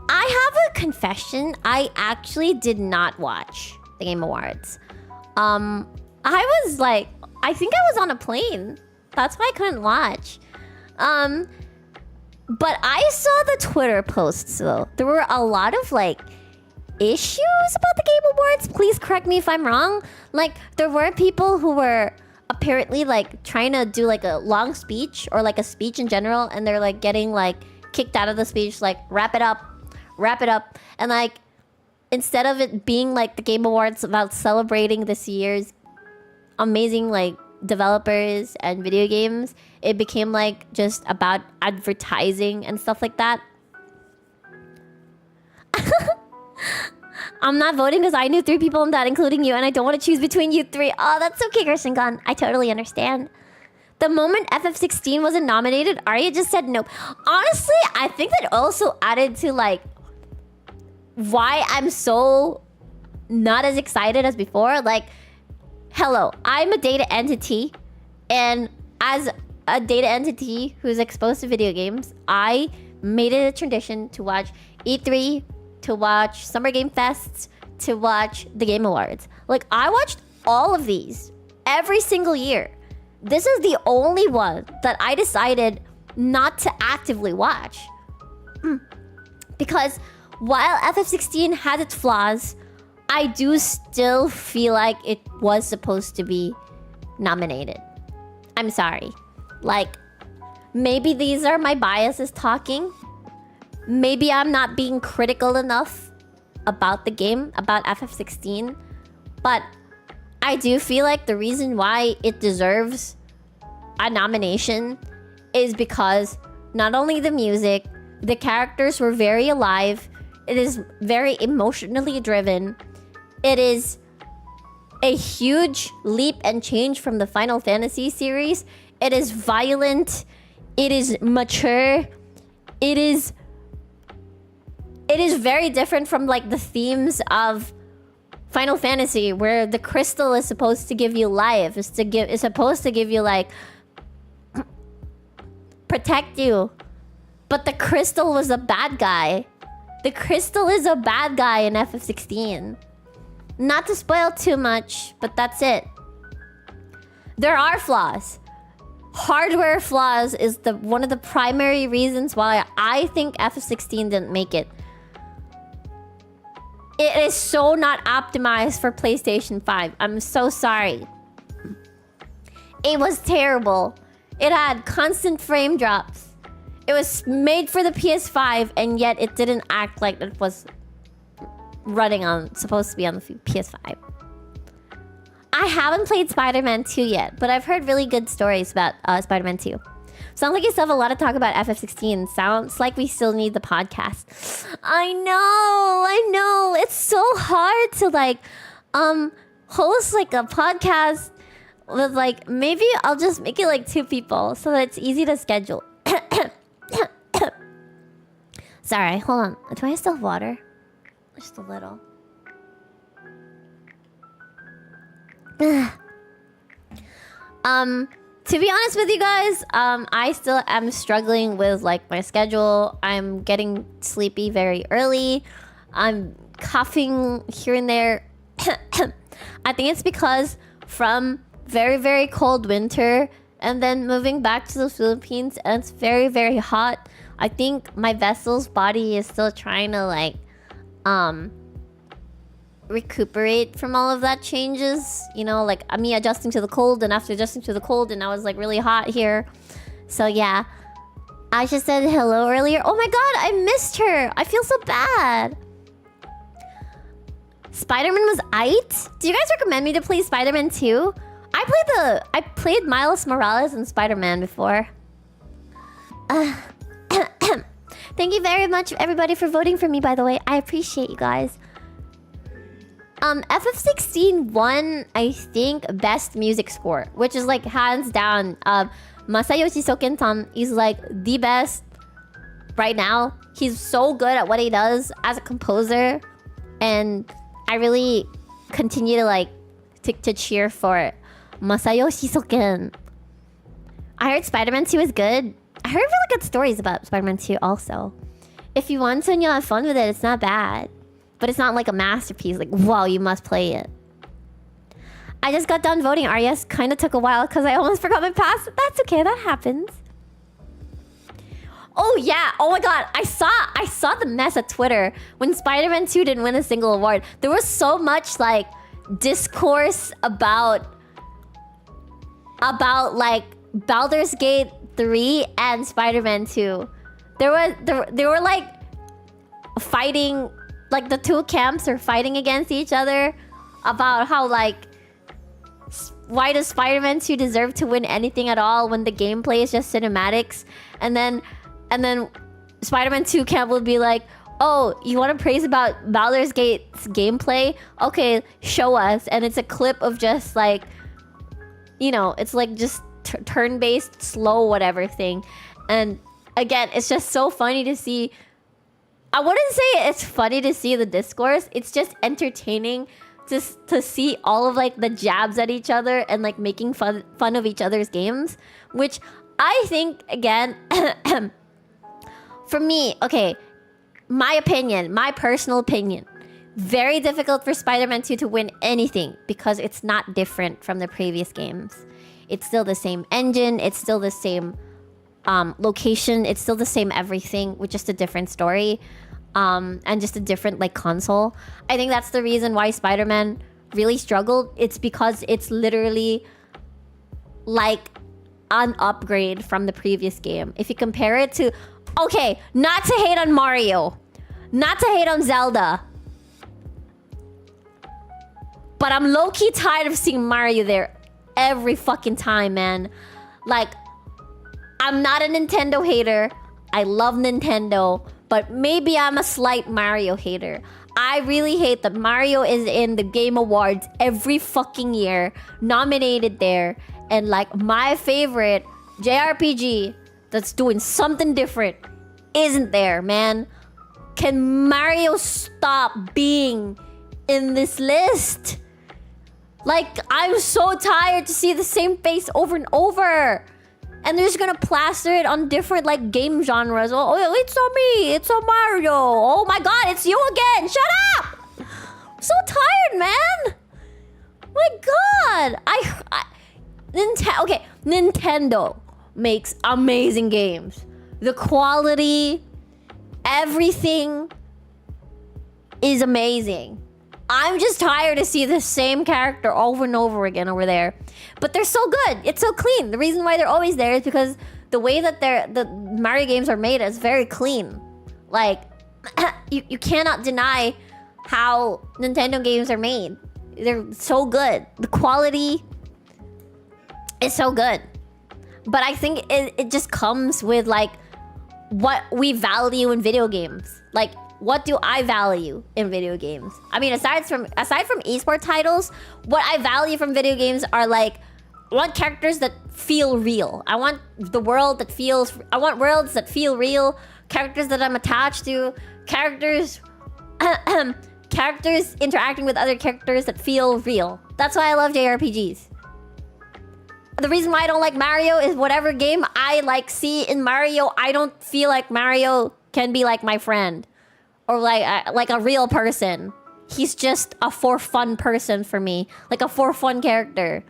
have a confession. I actually did not watch the Game Awards. I think I was on a plane. That's why I couldn't watch. But I saw the Twitter posts though. There were a lot of like issues about the Game Awards. Please correct me if I'm wrong. Like there were people who were apparently like trying to do like a long speech or like a speech in general, and they're like getting like kicked out of the speech, like wrap it up. And like instead of it being like the Game Awards about celebrating this year's amazing like developers and video games, it became like just about advertising and stuff like that. I'm not voting because I knew 3 people in that, including you, and I don't want to choose between you 3. Oh, that's okay, Gershengon. I totally understand. The moment FF16 wasn't nominated, Aria just said no. Honestly, I think that also added to like why I'm so not as excited as before. Like, hello, I'm a data entity, and as a data entity who's exposed to video games, I made it a tradition to watch E3, to watch Summer Game Fests, to watch the Game Awards. Like, I watched all of these every single year. This is the only one that I decided not to actively watch. Because while FF16 had its flaws, I do still feel like it was supposed to be nominated. I'm sorry. Like, maybe these are my biases talking. Maybe I'm not being critical enough about the game, about FF16. But I do feel like the reason why it deserves a nomination is because not only the music, the characters were very alive. It is very emotionally driven. It is a huge leap and change from the Final Fantasy series. It is violent. It is mature. It is very different from like the themes of Final Fantasy, where the crystal is supposed to give you life. It's supposed to give you like protect you. But the crystal was a bad guy. The crystal is a bad guy in FF16. Not to spoil too much, but that's it. There are flaws. Hardware flaws is one of the primary reasons why I think FF16 didn't make it. It is so not optimized for PlayStation 5. I'm so sorry. It was terrible. It had constant frame drops. It was made for the PS5, and yet it didn't act like it was supposed to be on the PS5. I haven't played Spider-Man 2 yet, but I've heard really good stories about Spider-Man 2. Sounds like you still have a lot to talk about FF16. Sounds like we still need the podcast. I know. It's so hard to like host like a podcast with like, maybe I'll just make it like 2 people so that it's easy to schedule. Sorry, hold on. Do I still have water? Just a little. To be honest with you guys, I still am struggling with like my schedule. I'm getting sleepy very early. I'm coughing here and there. I think it's because from very, very cold winter and then moving back to the Philippines, and it's very, very hot. I think my vessel's body is still trying to like recuperate from all of that changes, you know, like me adjusting to the cold, and after adjusting to the cold, and I was like really hot here. So yeah, I just said hello earlier. Oh my god, I missed her. I feel so bad. Spider-Man was aight. Do you guys recommend me to play Spider-Man 2? I played Miles Morales and Spider-Man before. Thank you very much everybody for voting for me, by the way. I appreciate you guys. FF16 won, I think, best music score, which is like hands down. Masayoshi Soken-san is like the best right now. He's so good at what he does as a composer, and I really continue to like to cheer for Masayoshi Soken. I heard Spider-Man 2 is good. I heard really good stories about Spider-Man 2 also. If you want to and you'll have fun with it, it's not bad. But it's not like a masterpiece, like, wow, you must play it. I just got done voting. RES kind of took a while because I almost forgot my pass. That's okay, that happens. Oh yeah, oh my god, I saw the mess at Twitter when Spider-Man 2 didn't win a single award. There was so much like discourse about like Baldur's Gate 3 and Spider-Man 2. They were like fighting like the two camps are fighting against each other about how like why does Spider-Man 2 deserve to win anything at all when the gameplay is just cinematics? And then Spider-Man 2 camp will be like, oh, you want to praise about Baldur's Gate's gameplay? Okay, show us. And it's a clip of just like, you know, it's like just turn-based, slow whatever thing. And again, it's just so funny to see. I wouldn't say it's funny to see the discourse. It's just entertaining just to see all of like the jabs at each other and like making fun of each other's games, which I think, again, for me, okay, my opinion, my personal opinion, very difficult for Spider-Man 2 to win anything because it's not different from the previous games. It's still the same engine, it's still the same location, it's still the same everything with just a different story. And just a different like console. I think that's the reason why Spider-Man really struggled. It's because it's literally like an upgrade from the previous game. If you compare it to, okay, not to hate on Mario, not to hate on Zelda, but I'm low-key tired of seeing Mario there every fucking time, man. Like, I'm not a Nintendo hater. I love Nintendo. But maybe I'm a slight Mario hater. I really hate that Mario is in the Game Awards every fucking year, nominated there, and like my favorite JRPG that's doing something different isn't there, man. Can Mario stop being in this list? Like, I'm so tired to see the same face over and over. And they're just gonna plaster it on different like game genres. Oh, it's on me. It's on Mario. Oh my god, it's you again. Shut up. I'm so tired, man. My god. Okay, Nintendo makes amazing games. The quality, everything is amazing. I'm just tired to see the same character over and over again over there. But they're so good. It's so clean. The reason why they're always there is because the way that the Mario games are made is very clean. Like, you cannot deny how Nintendo games are made. They're so good. The quality is so good. But I think it just comes with like what we value in video games. Like, what do I value in video games? I mean, aside from esports titles, what I value from video games are like, I want characters that feel real. I want worlds that feel real. Characters that I'm attached to. Characters interacting with other characters that feel real. That's why I love JRPGs. The reason why I don't like Mario is whatever game I like see in Mario, I don't feel like Mario can be like my friend. Or like a real person. He's just a for fun person for me. Like a for fun character.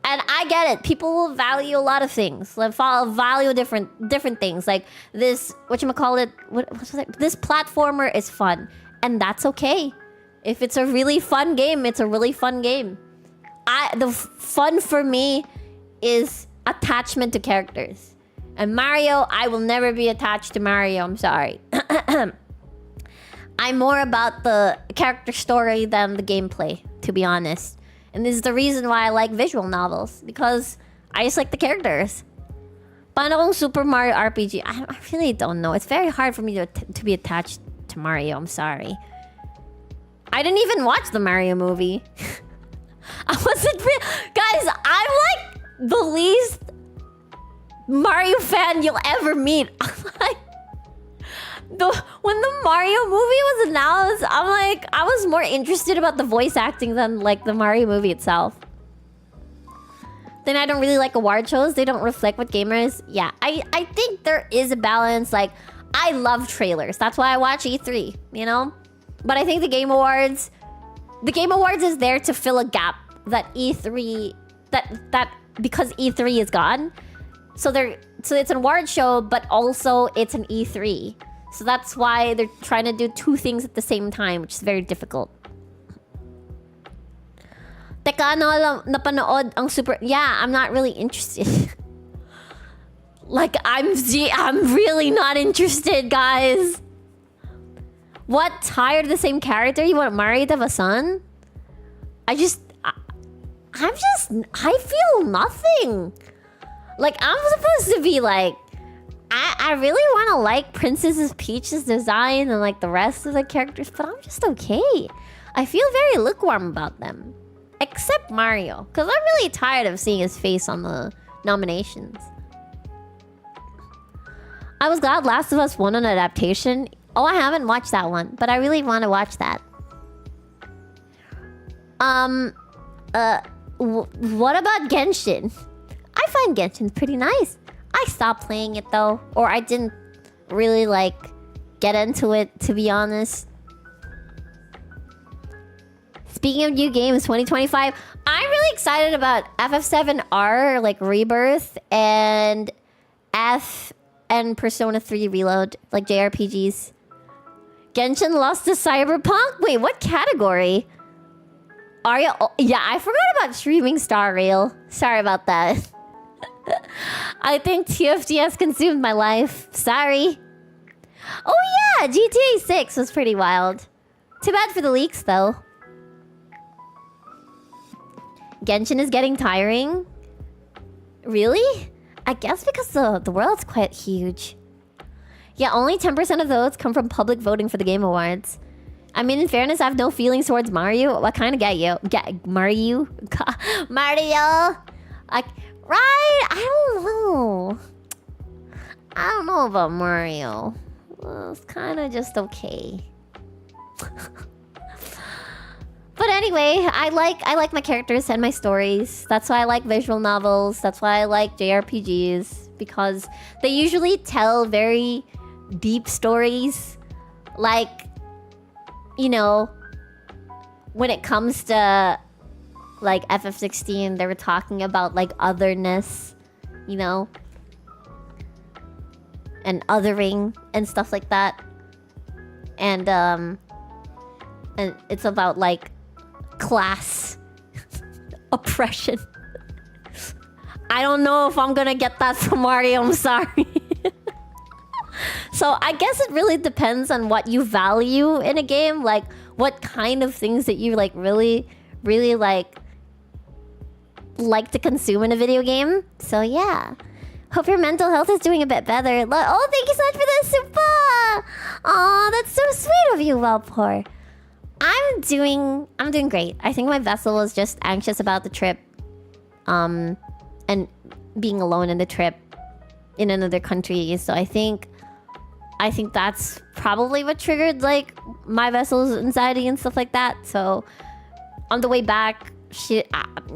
And I get it. People will value a lot of things. Like value different things. Like this, whatchamacallit, what's it? This platformer is fun. And that's okay. If it's a really fun game, it's a really fun game. The fun for me is attachment to characters. And Mario, I will never be attached to Mario. I'm sorry. I'm more about the character story than the gameplay, to be honest. And this is the reason why I like visual novels. Because I just like the characters. Paano kung Super Mario RPG? I really don't know. It's very hard for me to be attached to Mario. I'm sorry. I didn't even watch the Mario movie. Guys, I'm like the least Mario fan you'll ever meet. When the Mario movie was announced, I was more interested about the voice acting than like the Mario movie itself. Then I don't really like award shows. They don't reflect what gamers. Yeah, I think there is a balance. Like, I love trailers. That's why I watch E3, you know? But I think the Game Awards is there to fill a gap that E3 that because E3 is gone. So it's an award show, but also it's an E3. So that's why they're trying to do two things at the same time, which is very difficult. Teka, ano, napanood ang super... Yeah, I'm not really interested. Like, I'm really not interested, guys. What? Tired of the same character? You want Mario to have a son? I feel nothing. Like, I'm supposed to be like, I really want to like Princess Peach's design and like the rest of the characters, but I'm just okay. I feel very lukewarm about them. Except Mario, because I'm really tired of seeing his face on the nominations. I was glad Last of Us won an adaptation. Oh, I haven't watched that one, but I really want to watch that. What about Genshin? I find Genshin pretty nice. I stopped playing it though, or I didn't really like get into it, to be honest. Speaking of new games, 2025, I'm really excited about FF7R, like Rebirth, and Persona 3 Reload, like JRPGs. Genshin lost to Cyberpunk? Wait, what category? Aria? Oh, yeah, I forgot about Streaming Star Rail. Sorry about that. I think TFT has consumed my life. Sorry. Oh yeah, GTA 6 was pretty wild. Too bad for the leaks though. Genshin is getting tiring. Really? I guess because the world's quite huge. Yeah, only 10% of those come from public voting for the Game Awards. I mean, in fairness, I have no feelings towards Mario. I kind of get you. Get Mario. Mario. Like, right? I don't know about Mario. Well, it's kind of just okay. But anyway, I like my characters and my stories. That's why I like visual novels. That's why I like JRPGs, because they usually tell very deep stories. Like, you know, when it comes to like FF16, they were talking about like otherness, you know, and othering and stuff like that. And it's about like class oppression. I don't know if I'm gonna get that from Mario, I'm sorry. So I guess it really depends on what you value in a game, like what kind of things that you like really like to consume in a video game. So yeah, hope your mental health is doing a bit better. Oh, thank you so much for the super. Oh, that's so sweet of you, Valpour. I'm doing great. I think my vessel is just anxious about the trip, and being alone in the trip in another country. So I think that's probably what triggered like my vessel's anxiety and stuff like that. So on the way back,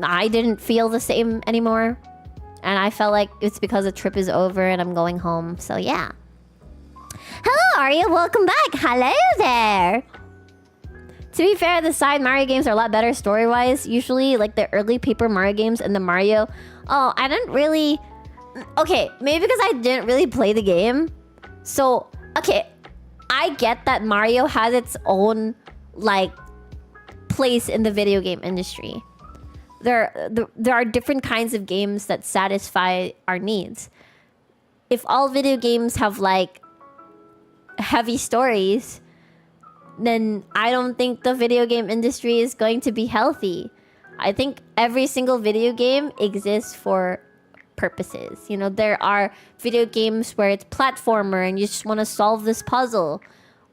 I didn't feel the same anymore, and I felt like it's because the trip is over and I'm going home. So yeah. Hello, Aria. Welcome back. Hello there. To be fair, the side Mario games are a lot better story-wise. Usually, like the early Paper Mario games and the Mario... Oh, I didn't really... Okay, maybe because I didn't really play the game. So, okay, I get that Mario has its own, like, place in the video game industry. There are different kinds of games that satisfy our needs. If all video games have, like, heavy stories, then I don't think the video game industry is going to be healthy. I think every single video game exists for purposes. You know, there are video games where it's platformer and you just want to solve this puzzle.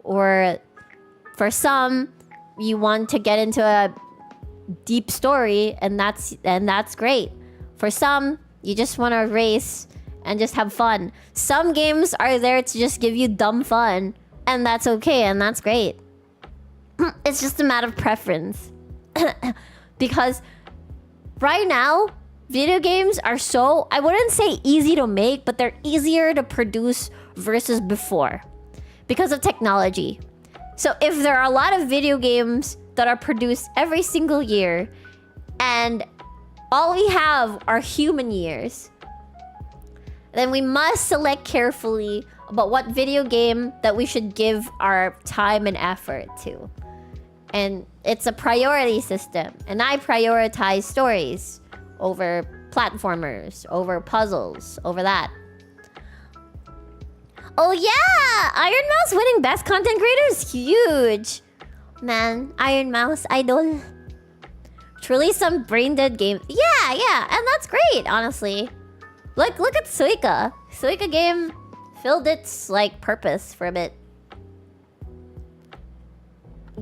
Or for some, you want to get into a deep story, and that's great. For some, you just want to race and just have fun. Some games are there to just give you dumb fun, and that's okay, and that's great. It's just a matter of preference. Because right now, video games are so... I wouldn't say easy to make, but they're easier to produce versus before. Because of technology. So if there are a lot of video games that are produced every single year, and all we have are human years, then we must select carefully about what video game that we should give our time and effort to. And it's a priority system. And I prioritize stories over platformers, over puzzles, over that. Oh yeah! Iron Mouse winning best content creator is huge. Man, Iron Mouse idol. Truly some brain dead game. Yeah, and that's great, honestly. Look at Suika. Suika game filled its like purpose for a bit.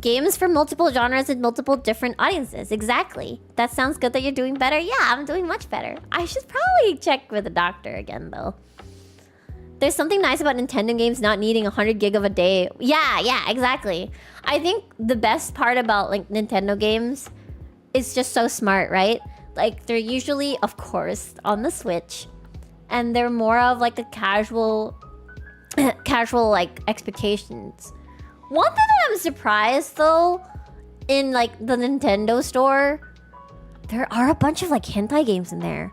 Games for multiple genres and multiple different audiences. Exactly. That sounds good that you're doing better. Yeah, I'm doing much better. I should probably check with a doctor again though. There's something nice about Nintendo games not needing 100 gig of a day. Yeah, exactly. I think the best part about like Nintendo games is just so smart, right? Like they're usually, of course, on the Switch, and they're more of like a casual like expectations. One thing that I'm surprised though, in like the Nintendo store, there are a bunch of like hentai games in there.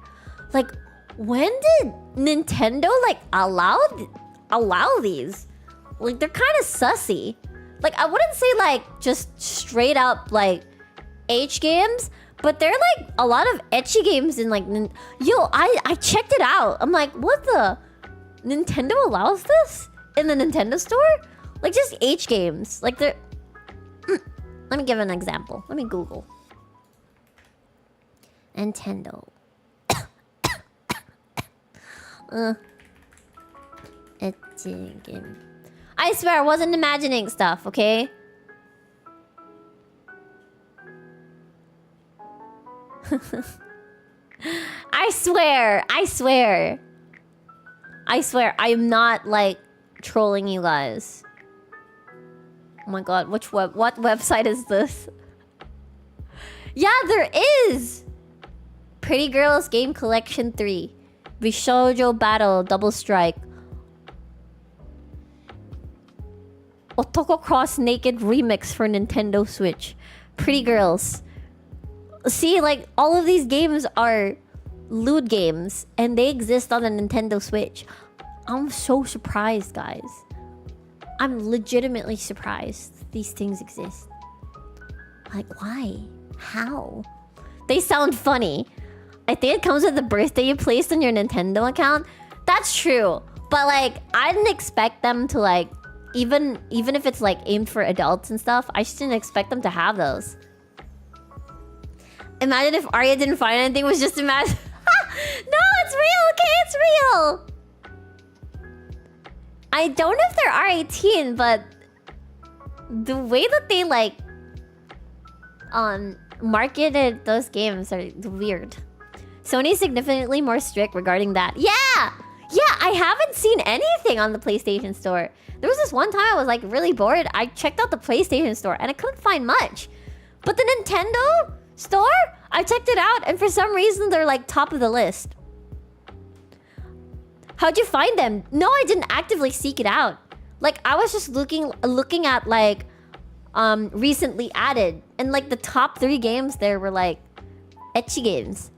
Like, when did Nintendo like allow these? Like they're kind of sussy. Like I wouldn't say like just straight up like H games, but they're like a lot of ecchi games in like I checked it out. I'm like, what the? Nintendo allows this in the Nintendo store? Like just H games. Like they're let me give an example. Let me Google. Nintendo. Ecchi game. I swear I wasn't imagining stuff, okay? I swear I am not like trolling you guys. Oh my god, what website is this? Yeah, there is! Pretty Girls Game Collection 3. Bishoujo Battle Double Strike. Otoko Cross Naked Remix for Nintendo Switch. Pretty Girls. See, like, all of these games are lewd games, and they exist on the Nintendo Switch. I'm so surprised, guys. I'm legitimately surprised these things exist. Like, why? How? They sound funny. I think it comes with the birthday you placed on your Nintendo account. That's true. But, like, I didn't expect them to, like, even if it's, like, aimed for adults and stuff, I just didn't expect them to have those. Imagine if Aria didn't find anything, was just imagine. No, it's real, okay? It's real. I don't know if they're R18, but the way that they, like, marketed those games are weird. Sony's significantly more strict regarding that. Yeah, I haven't seen anything on the PlayStation Store. There was this one time I was like really bored. I checked out the PlayStation Store and I couldn't find much. But the Nintendo Store, I checked it out and for some reason they're like top of the list. How'd you find them? No, I didn't actively seek it out. Like I was just looking at like recently added, and like the top 3 games there were like ecchi games.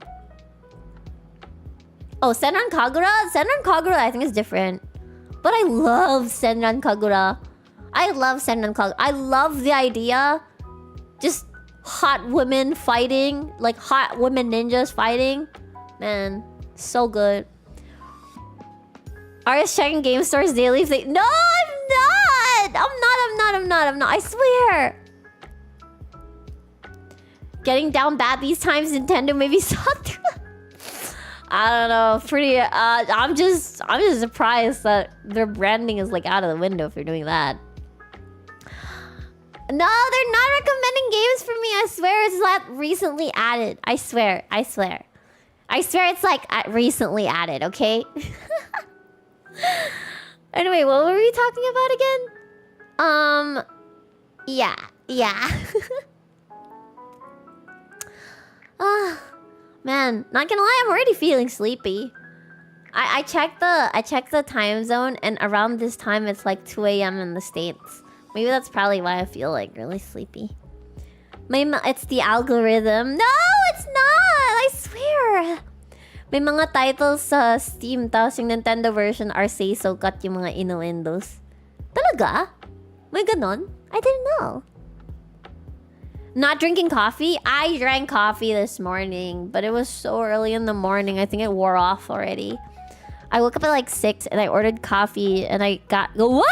Oh, Senran Kagura? Senran Kagura I think is different. But I love Senran Kagura. I love Senran Kagura. I love the idea. Just hot women fighting. Like hot women ninjas fighting. Man, so good. Aria's checking game stores daily. No, I'm not. I swear. Getting down bad these times, Nintendo maybe saw through. I don't know. Pretty. I'm just surprised that their branding is like out of the window if you're doing that. No, they're not recommending games for me. I swear it's not recently added. I swear it's like recently added. Okay. Anyway, what were we talking about again? Yeah. Man, not gonna lie, I'm already feeling sleepy. I checked the time zone, and around this time it's like 2 a.m. in the States. Maybe that's probably why I feel like really sleepy. It's the algorithm. No, it's not! I swear! May mga titles sa Steam, tapos yung Nintendo version are say-so cut yung mga innuendos. Talaga? May ganon? I didn't know. Not drinking coffee? I drank coffee this morning, but it was so early in the morning. I think it wore off already. I woke up at like 6 and I ordered coffee and I got... Wow!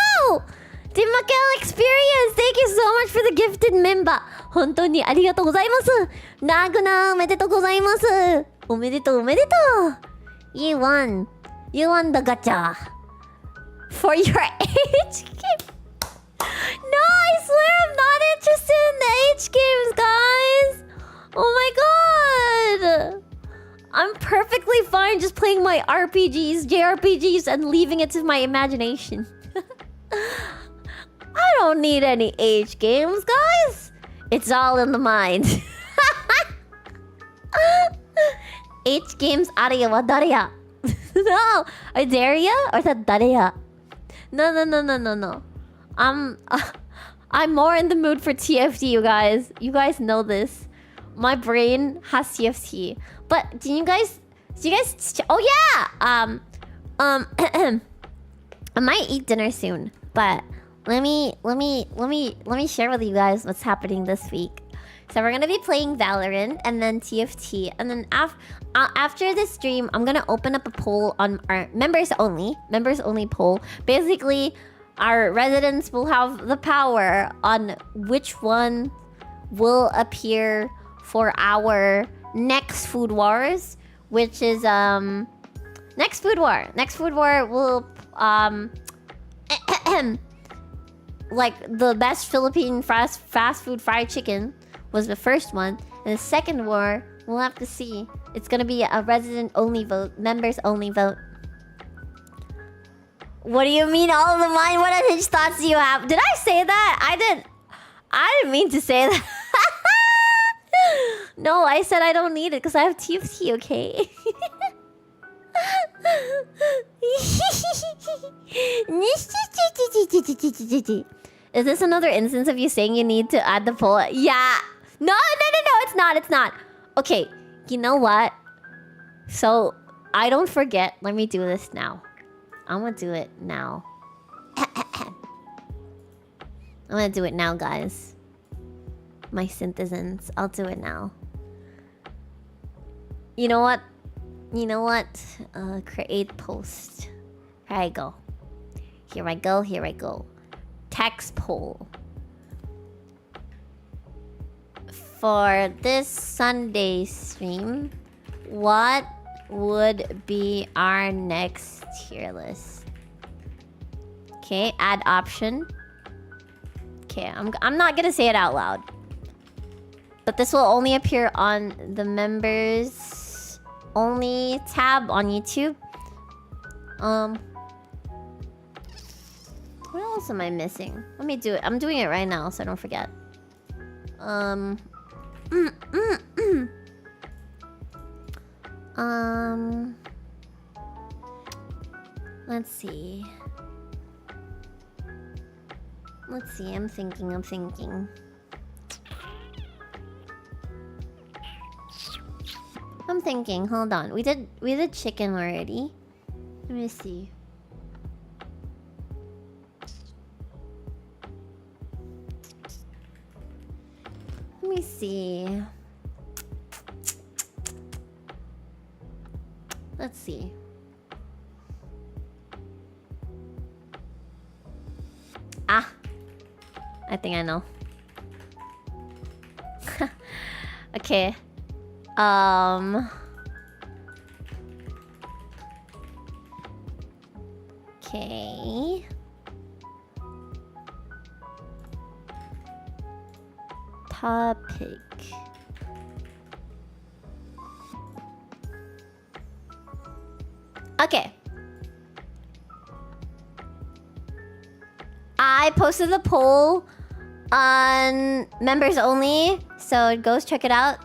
Dimmakel experience! Thank you so much for the gifted member! 本当にありがとうございます。ラグナおめでとうございます。おめでとうおめでとう。You won. You won the gacha. For your age game. No, I swear I'm not interested in the H games, guys. Oh my god. I'm perfectly fine just playing my RPGs, JRPGs, and leaving it to my imagination. I don't need any H games, guys. It's all in the mind. H games, Aria wa dareya? No, are Daria or is that Dareya? No. I'm more in the mood for TFT, you guys. You guys know this. My brain has TFT. But do you guys? Oh yeah. I might eat dinner soon, but let me share with you guys what's happening this week. So we're gonna be playing Valorant and then TFT, and then after this stream, I'm gonna open up a poll on our members only poll. Basically, our residents will have the power on which one will appear for our next Food Wars, which is next Food War. Next Food War will like the best Philippine fast food fried chicken was the first one, and the second war we'll have to see. It's gonna be a resident only vote, members only vote. What do you mean all of the mine? What other thoughts do you have? Did I say that? I didn't mean to say that. No, I said I don't need it because I have TFT, okay? Is this another instance of you saying you need to add the poll? Yeah. No, it's not. Okay, you know what? So, I don't forget. Let me do this now. I'm gonna do it now. I'm gonna do it now, guys. My citizens. I'll do it now. You know what? Create post. Here I go. Text poll. For this Sunday stream, what would be our next tier list? Okay, add option. Okay, I'm not gonna say it out loud. But this will only appear on the members only tab on YouTube. What else am I missing? Let me do it. I'm doing it right now so I don't forget. Let's see. I'm thinking. Hold on. We did chicken already. Let me see. Let's see. I think I know. Okay. Okay. Topic. Okay. I posted the poll on members only, so go check it out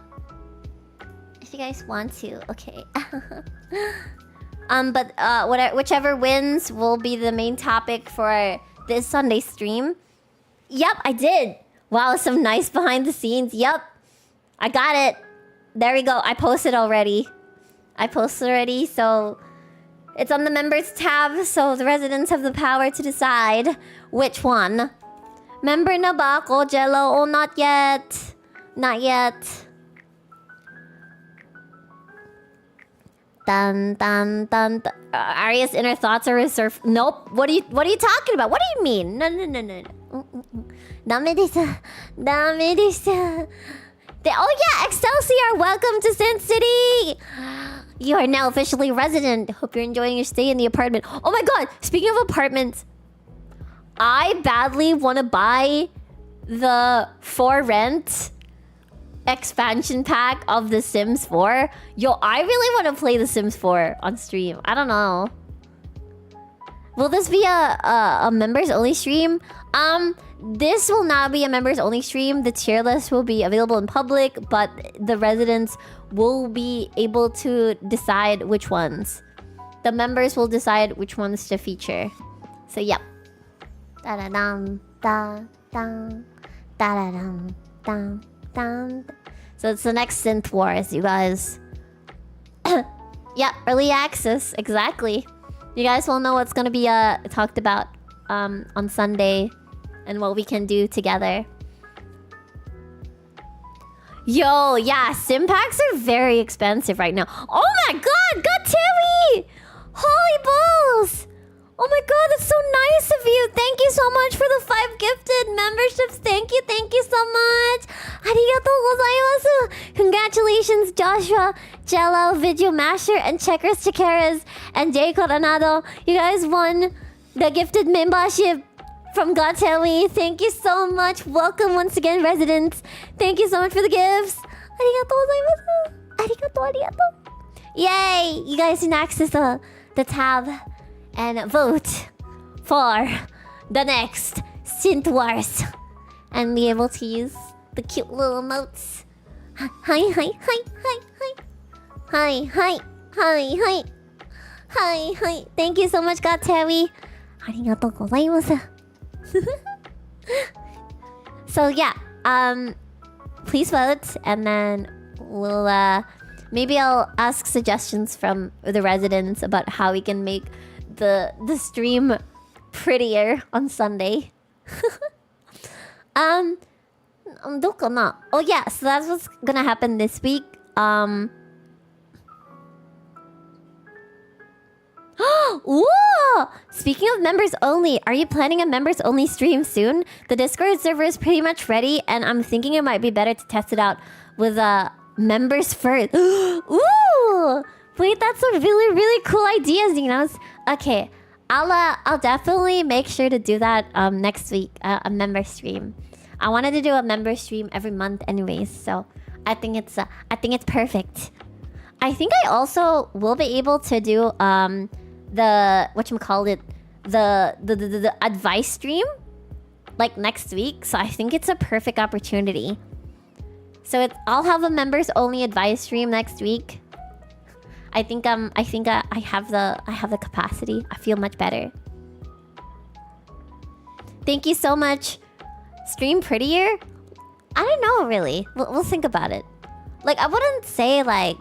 if you guys want to. Okay. Whichever wins will be the main topic for this Sunday stream. Yep, I did. Wow, some nice behind the scenes. Yep, I got it. There we go. I posted already, so it's on the members tab, so the residents have the power to decide which one. Member na ba ako, Jello? Oh, not yet. Not yet. Dun dun dun. Aria's inner thoughts are reserved. Nope. What are you talking about? What do you mean? No. ダメです。Oh yeah, Excelsior, welcome to Synth City. You are now officially resident. Hope you're enjoying your stay in the apartment. Oh my god, speaking of apartments, I badly want to buy the for rent expansion pack of The Sims 4. Yo, I really want to play The Sims 4 on stream. I don't know. Will this be a members only stream? This will not be a members only stream. The tier list will be available in public, but the residents will be able to decide which ones. The members will decide which ones to feature. So yep. Da da dum da dum da da dum dum dum. So it's the next Synth Wars, you guys. Yeah, early access, exactly. You guys will know what's gonna be talked about on Sunday and what we can do together. Yo, yeah, sim packs are very expensive right now. Oh my god, Terry! Holy balls! Oh my god, that's so nice of you. Thank you so much for the 5 gifted memberships. Thank you so much. Arigatou gozaimasu. Congratulations, Joshua, Jello, Video Masher, and Checkers Chikeras, and Jay Coronado. You guys won the gifted membership from Gotelli. Thank you so much. Welcome once again, residents. Thank you so much for the gifts. Arigatou gozaimasu. Arigatou. Yay! You guys can access the tab and vote for the next Synth Wars and be able to use the cute little emotes. Hi. Thank you so much, Gateri. Arigatou gozaimasu. So yeah, please vote, and then we'll maybe I'll ask suggestions from the residents about how we can make the stream prettier on Sunday. どうかな? Oh yeah, so that's what's gonna happen this week. Ooh! Speaking of members only, are you planning a members only stream soon? The Discord server is pretty much ready, and I'm thinking it might be better to test it out with members first. Ooh! Wait, that's a really cool idea, Xenos. Okay, I'll definitely make sure to do that next week, a member stream. I wanted to do a member stream every month anyways, so I think it's perfect. I think I also will be able to do the advice stream like next week, so I think it's a perfect opportunity. So I'll have a members only advice stream next week. I think I have the capacity. I feel much better. Thank you so much. Stream prettier? I don't know really. We'll think about it. Like I wouldn't say like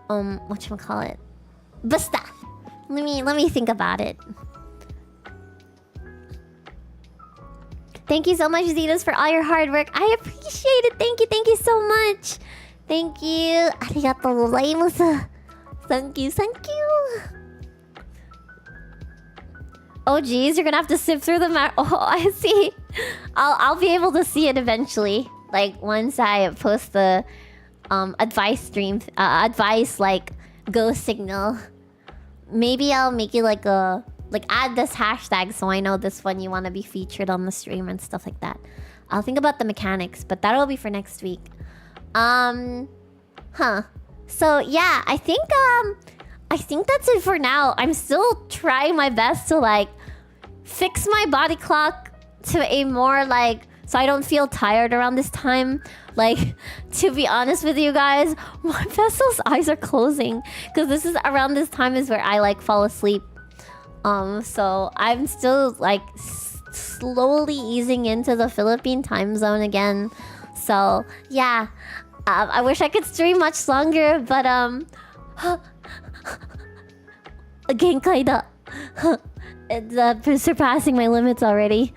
whatchamacallit? Basta. Let me think about it. Thank you so much, Zetas, for all your hard work. I appreciate it. Thank you so much. Thank you. Arigatou gozaimasu. Thank you. Oh geez, you're gonna have to sift through the map. Oh, I see. I'll be able to see it eventually. Like once I post the advice stream, advice like go signal. Maybe I'll make it like add this hashtag so I know this one you want to be featured on the stream and stuff like that. I'll think about the mechanics, but that'll be for next week. So yeah, I think that's it for now. I'm still trying my best to like fix my body clock to a more like so I don't feel tired around this time. Like, to be honest with you guys, my vessel's eyes are closing because this is around this time is where I like fall asleep. So I'm still like slowly easing into the Philippine time zone again. So yeah, I wish I could stream much longer, but Genkai da. It's surpassing my limits already.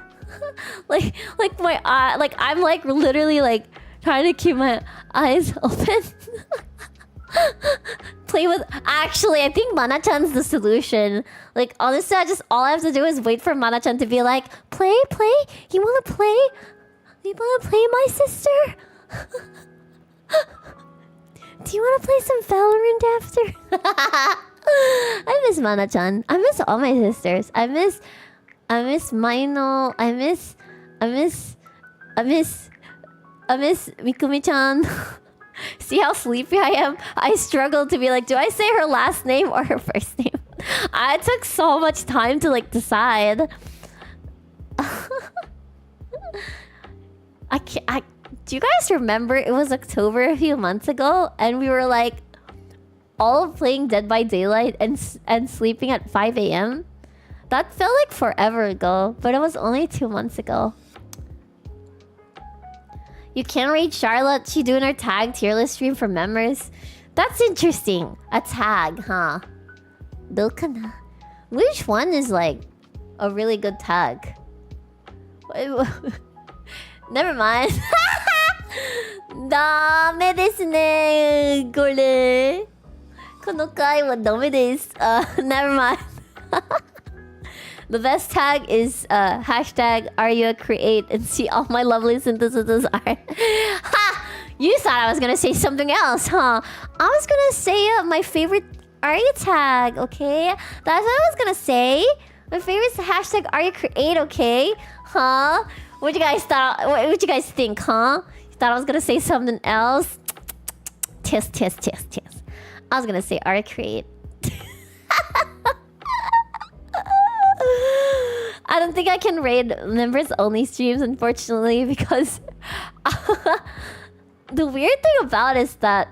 like my eye, like I'm like literally like trying to keep my eyes open. Play with. Actually, I think Mana-chan's the solution. Like honestly, all I have to do is wait for Mana-chan to be like, play. You wanna play? You wanna play, my sister? Do you wanna play some Valorant after? I miss Mana-chan. I miss all my sisters. I miss Maino. I miss Mikumi-chan. See how sleepy I am? I struggled to be like, do I say her last name or her first name? I took so much time to like decide. Do you guys remember it was October a few months ago and we were like all playing Dead by Daylight and sleeping at 5 a.m.? That felt like forever ago, but it was only 2 months ago. You can't read Charlotte. She doing her tag tier list stream for members. That's interesting. A tag, huh? Dokana. Which one is like a really good tag? Never mind. ダメですね。これ。この回はダメです。Never mind. The best tag is hashtag Aria create and see all my lovely synthesis art. Ha! You thought I was gonna say something else, huh? I was gonna say my favorite Aria tag, okay? That's what I was gonna say. My favorite is hashtag Aria create, okay? Huh? What you guys thought? What you guys think, huh? You thought I was gonna say something else? Tis. I was gonna say Aria create. I don't think I can raid members only streams, unfortunately, because the weird thing about it is that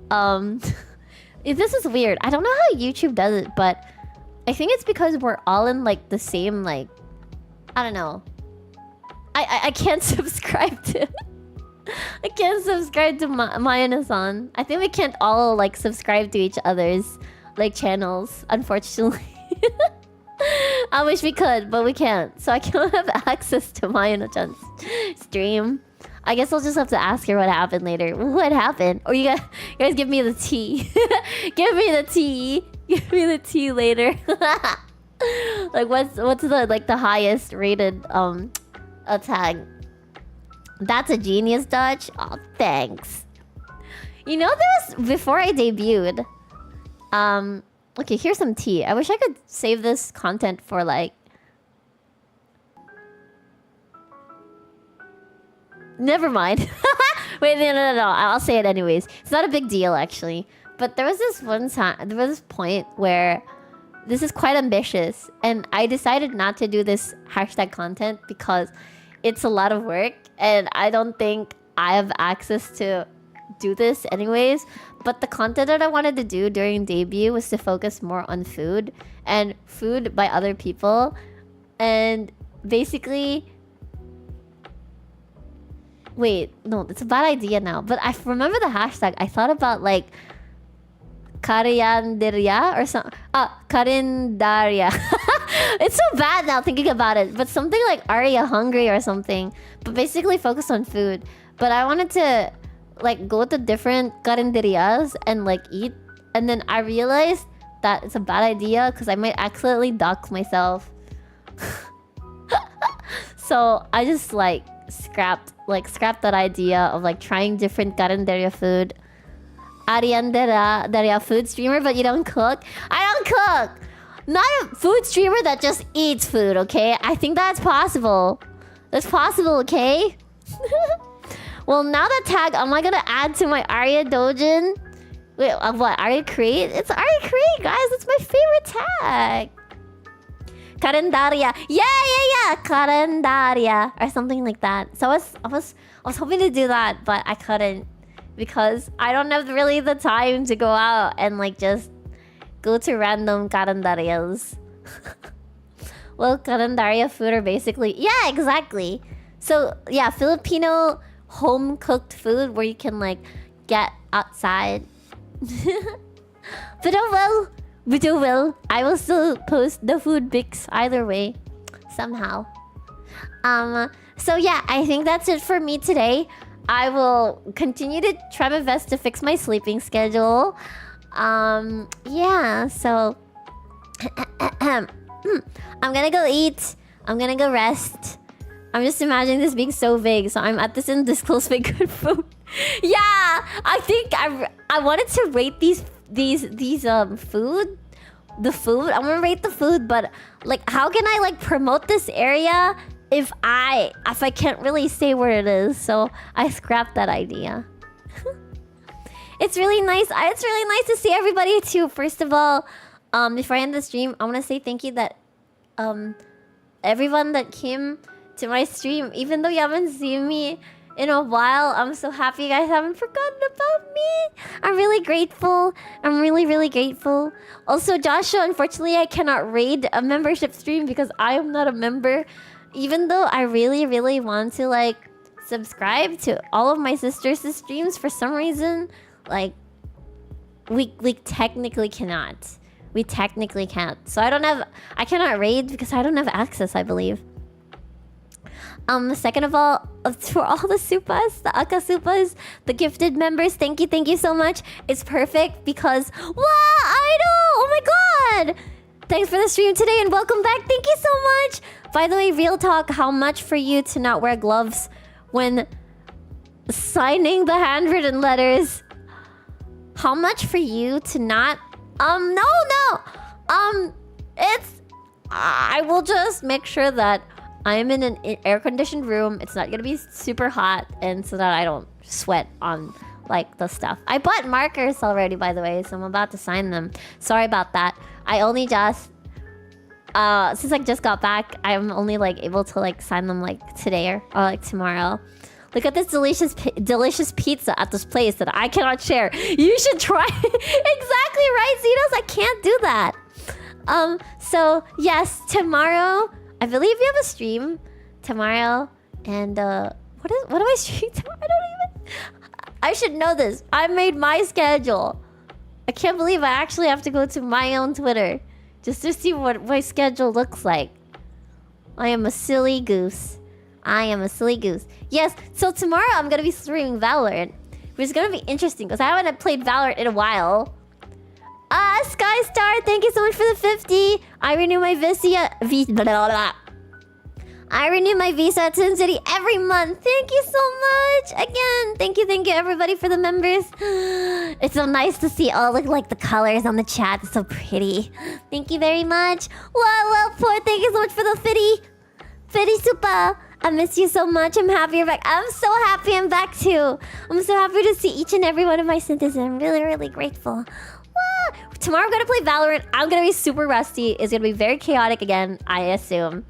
this is weird. I don't know how YouTube does it, but I think it's because we're all in like the same like I don't know. I can't subscribe to I can't subscribe to Mayana-san. I think we can't all like subscribe to each other's like channels, unfortunately. I wish we could, but we can't. So I can't have access to Mayana-chan's stream. I guess I'll just have to ask her what happened later. What happened? Or you guys give me the tea. Give me the tea. Give me the tea later. Like what's the like the highest rated tag? That's a genius, Dutch. Oh, thanks. You know, there was before I debuted. Okay, here's some tea. I wish I could save this content for like... Never mind. Wait, no. I'll say it anyways. It's not a big deal, actually. But there was this one time... There was this point where... This is quite ambitious. And I decided not to do this hashtag content because it's a lot of work. And I don't think I have access to do this anyways. But the content that I wanted to do during debut was to focus more on food and food by other people. And basically... Wait, no, it's a bad idea now. But I remember the hashtag. I thought about like... Karindaria or something. Karindaria. It's so bad now thinking about it. But something like Aria hungry or something. But basically focus on food. But I wanted to... like go to different carinderias and like eat, and then I realized that it's a bad idea because I might accidentally dox myself. So I just like scrapped that idea of like trying different carinderia food. Ariandera food streamer, but you don't cook. I don't cook. Not a food streamer that just eats food. Okay, I think that's possible. That's possible. Okay. Well, now that tag, am I gonna add to my Aria Dojin? Wait, what? Aria Create? It's Aria Create, guys. It's my favorite tag. Karendaria. Yeah. Karendaria. Or something like that. So I was hoping to do that, but I couldn't. Because I don't have really the time to go out and like just go to random karendarias. Well, karendaria food are basically... Yeah, exactly. So, yeah, Filipino... home cooked food where you can like get outside. But oh well, I will still post the food pics either way, somehow. So yeah, I think that's it for me today. I will continue to try my best to fix my sleeping schedule. Yeah, so I'm gonna go eat. I'm gonna go rest. I'm just imagining this being so vague. So I'm at this undisclosed good food. Yeah, I think I wanted to rate these food. The food. I want to rate the food, but like, how can I like promote this area if I can't really say where it is? So I scrapped that idea. It's really nice. It's really nice to see everybody too. First of all, before I end the stream, I want to say thank you that everyone that came to my stream, even though you haven't seen me in a while, I'm so happy you guys haven't forgotten about me. I'm really grateful. I'm really, really grateful. Also, Joshua, unfortunately, I cannot raid a membership stream because I am not a member. Even though I really, really want to like subscribe to all of my sisters' streams, for some reason, like we technically cannot. We technically can't. So I cannot raid because I don't have access, I believe. Second of all, for all the supas, the Aka supas, the gifted members, thank you so much. It's perfect because, wow, Idol! Oh my god! Thanks for the stream today and welcome back. Thank you so much. By the way, real talk, how much for you to not wear gloves when signing the handwritten letters? How much for you to not... No. I will just make sure that I'm in an air-conditioned room. It's not gonna be super hot, and so that I don't sweat on like the stuff. I bought markers already, by the way, so I'm about to sign them. Sorry about that. I only just since I just got back, I'm only like able to like sign them like today or like tomorrow. Look at this delicious pizza at this place that I cannot share. You should try. Exactly right, Zenos. I can't do that. So yes, tomorrow. I believe we have a stream tomorrow, and what do I stream tomorrow? I should know this. I made my schedule. I can't believe I actually have to go to my own Twitter just to see what my schedule looks like. I am a silly goose. Yes, so tomorrow I'm gonna be streaming Valorant, which is gonna be interesting because I haven't played Valorant in a while. Skystar, thank you so much for the 50. I renew my visa. I renew my visa at Synth City every month. Thank you so much. Again, thank you everybody for the members. It's so nice to see all like the colors on the chat. It's so pretty. Thank you very much. Well, poor, thank you so much for the 50. 50 super. I miss you so much. I'm happy you're back. I'm so happy I'm back too. I'm so happy to see each and every one of my synths. I'm really, really grateful. Tomorrow I'm gonna play Valorant. I'm gonna be super rusty. It's gonna be very chaotic again, I assume.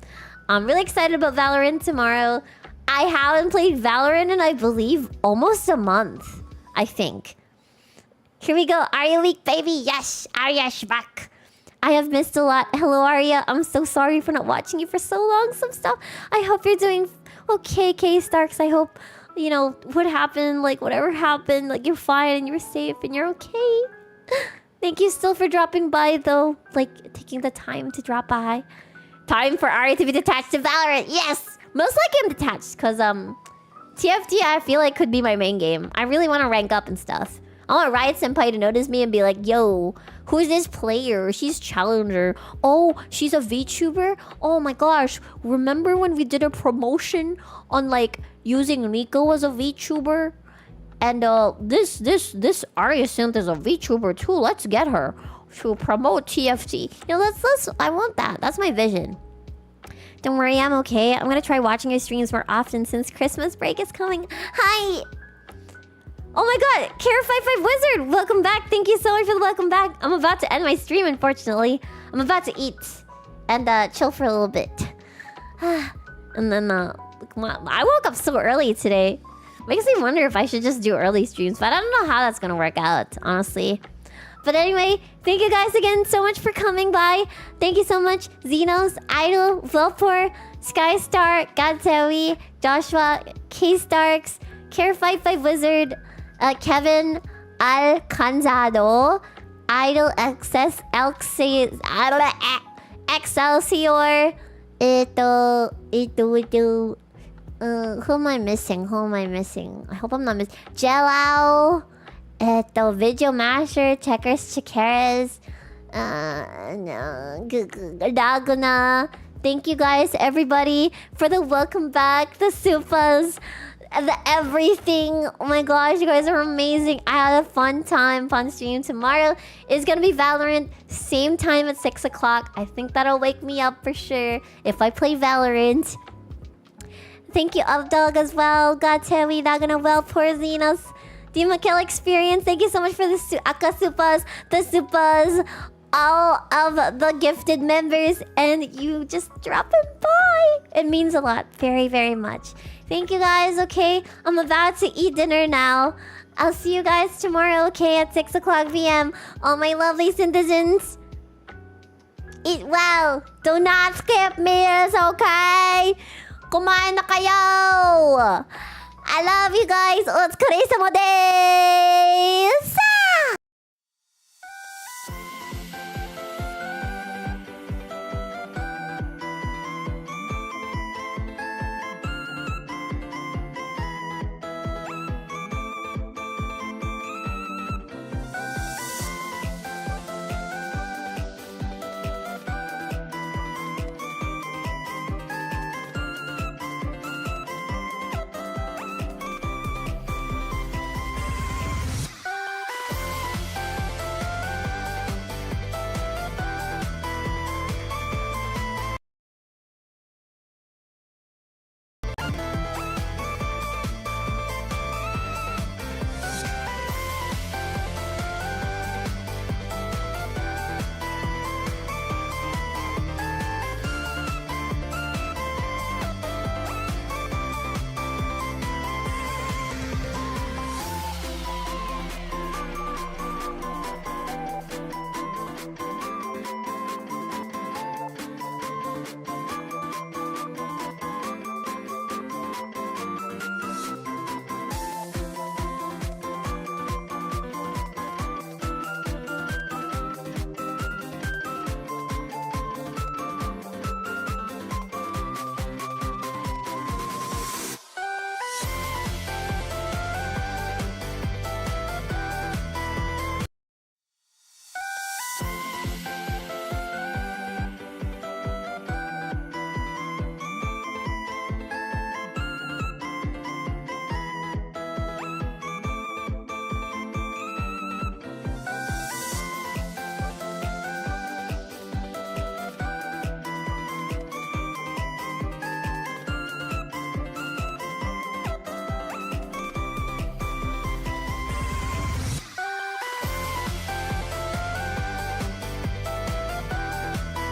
I'm really excited about Valorant tomorrow. I haven't played Valorant in, I believe, almost a month. I think. Here we go. Aria week, baby. Yes, Aria's back. I have missed a lot. Hello, Aria. I'm so sorry for not watching you for so long. Some stuff. I hope you're doing okay, K-Starks. I hope, you know, what happened, like whatever happened, like you're fine and you're safe and you're okay. Thank you still for dropping by, though. Like, taking the time to drop by. Time for Aria to be detached to Valorant. Yes! Most likely I'm detached, because, TFT, I feel like, could be my main game. I really want to rank up and stuff. I want Riot Senpai to notice me and be like, yo, who's this player? She's Challenger. Oh, she's a VTuber? Oh my gosh. Remember when we did a promotion on, like, using Nico as a VTuber? And this Aria Synth is a VTuber too. Let's get her to promote TFT. You know, let's I want that. That's my vision. Don't worry, I'm okay. I'm gonna try watching your streams more often since Christmas break is coming. Hi! Oh my god, Care55 Wizard! Welcome back. Thank you so much for the welcome back. I'm about to end my stream, unfortunately. I'm about to eat and chill for a little bit. And then I woke up so early today. Makes me wonder if I should just do early streams, but I don't know how that's gonna work out, honestly. But anyway, thank you guys again so much for coming by. Thank you so much, Xenos, Idol, Velpor, Skystar, Godtewi, Joshua, K-Starks, Care55 Wizard, Kevin, Al Canzado, Idol Access, Excelsior, Who am I missing? Who am I missing? I hope I'm not missing. Jello. Video Masher. Checkers Checkers. Daguna. Thank you guys, everybody, for the welcome back, the supas, the everything. Oh my gosh, you guys are amazing. I had a fun stream. Tomorrow is gonna be Valorant, same time at 6 o'clock. I think that'll wake me up for sure if I play Valorant. Thank you, Updog, as well. Gatewi, Nagana, well, Porzinos. Dimakel Experience, thank you so much for the Aka Supas, the Supas, all of the gifted members, and you just dropping by. It means a lot, very, very much. Thank you guys, okay? I'm about to eat dinner now. I'll see you guys tomorrow, okay, at 6 o'clock p.m. All my lovely citizens, eat well. Do not skip meals, okay? Kumain na kayo! I love you guys! お疲れ様です!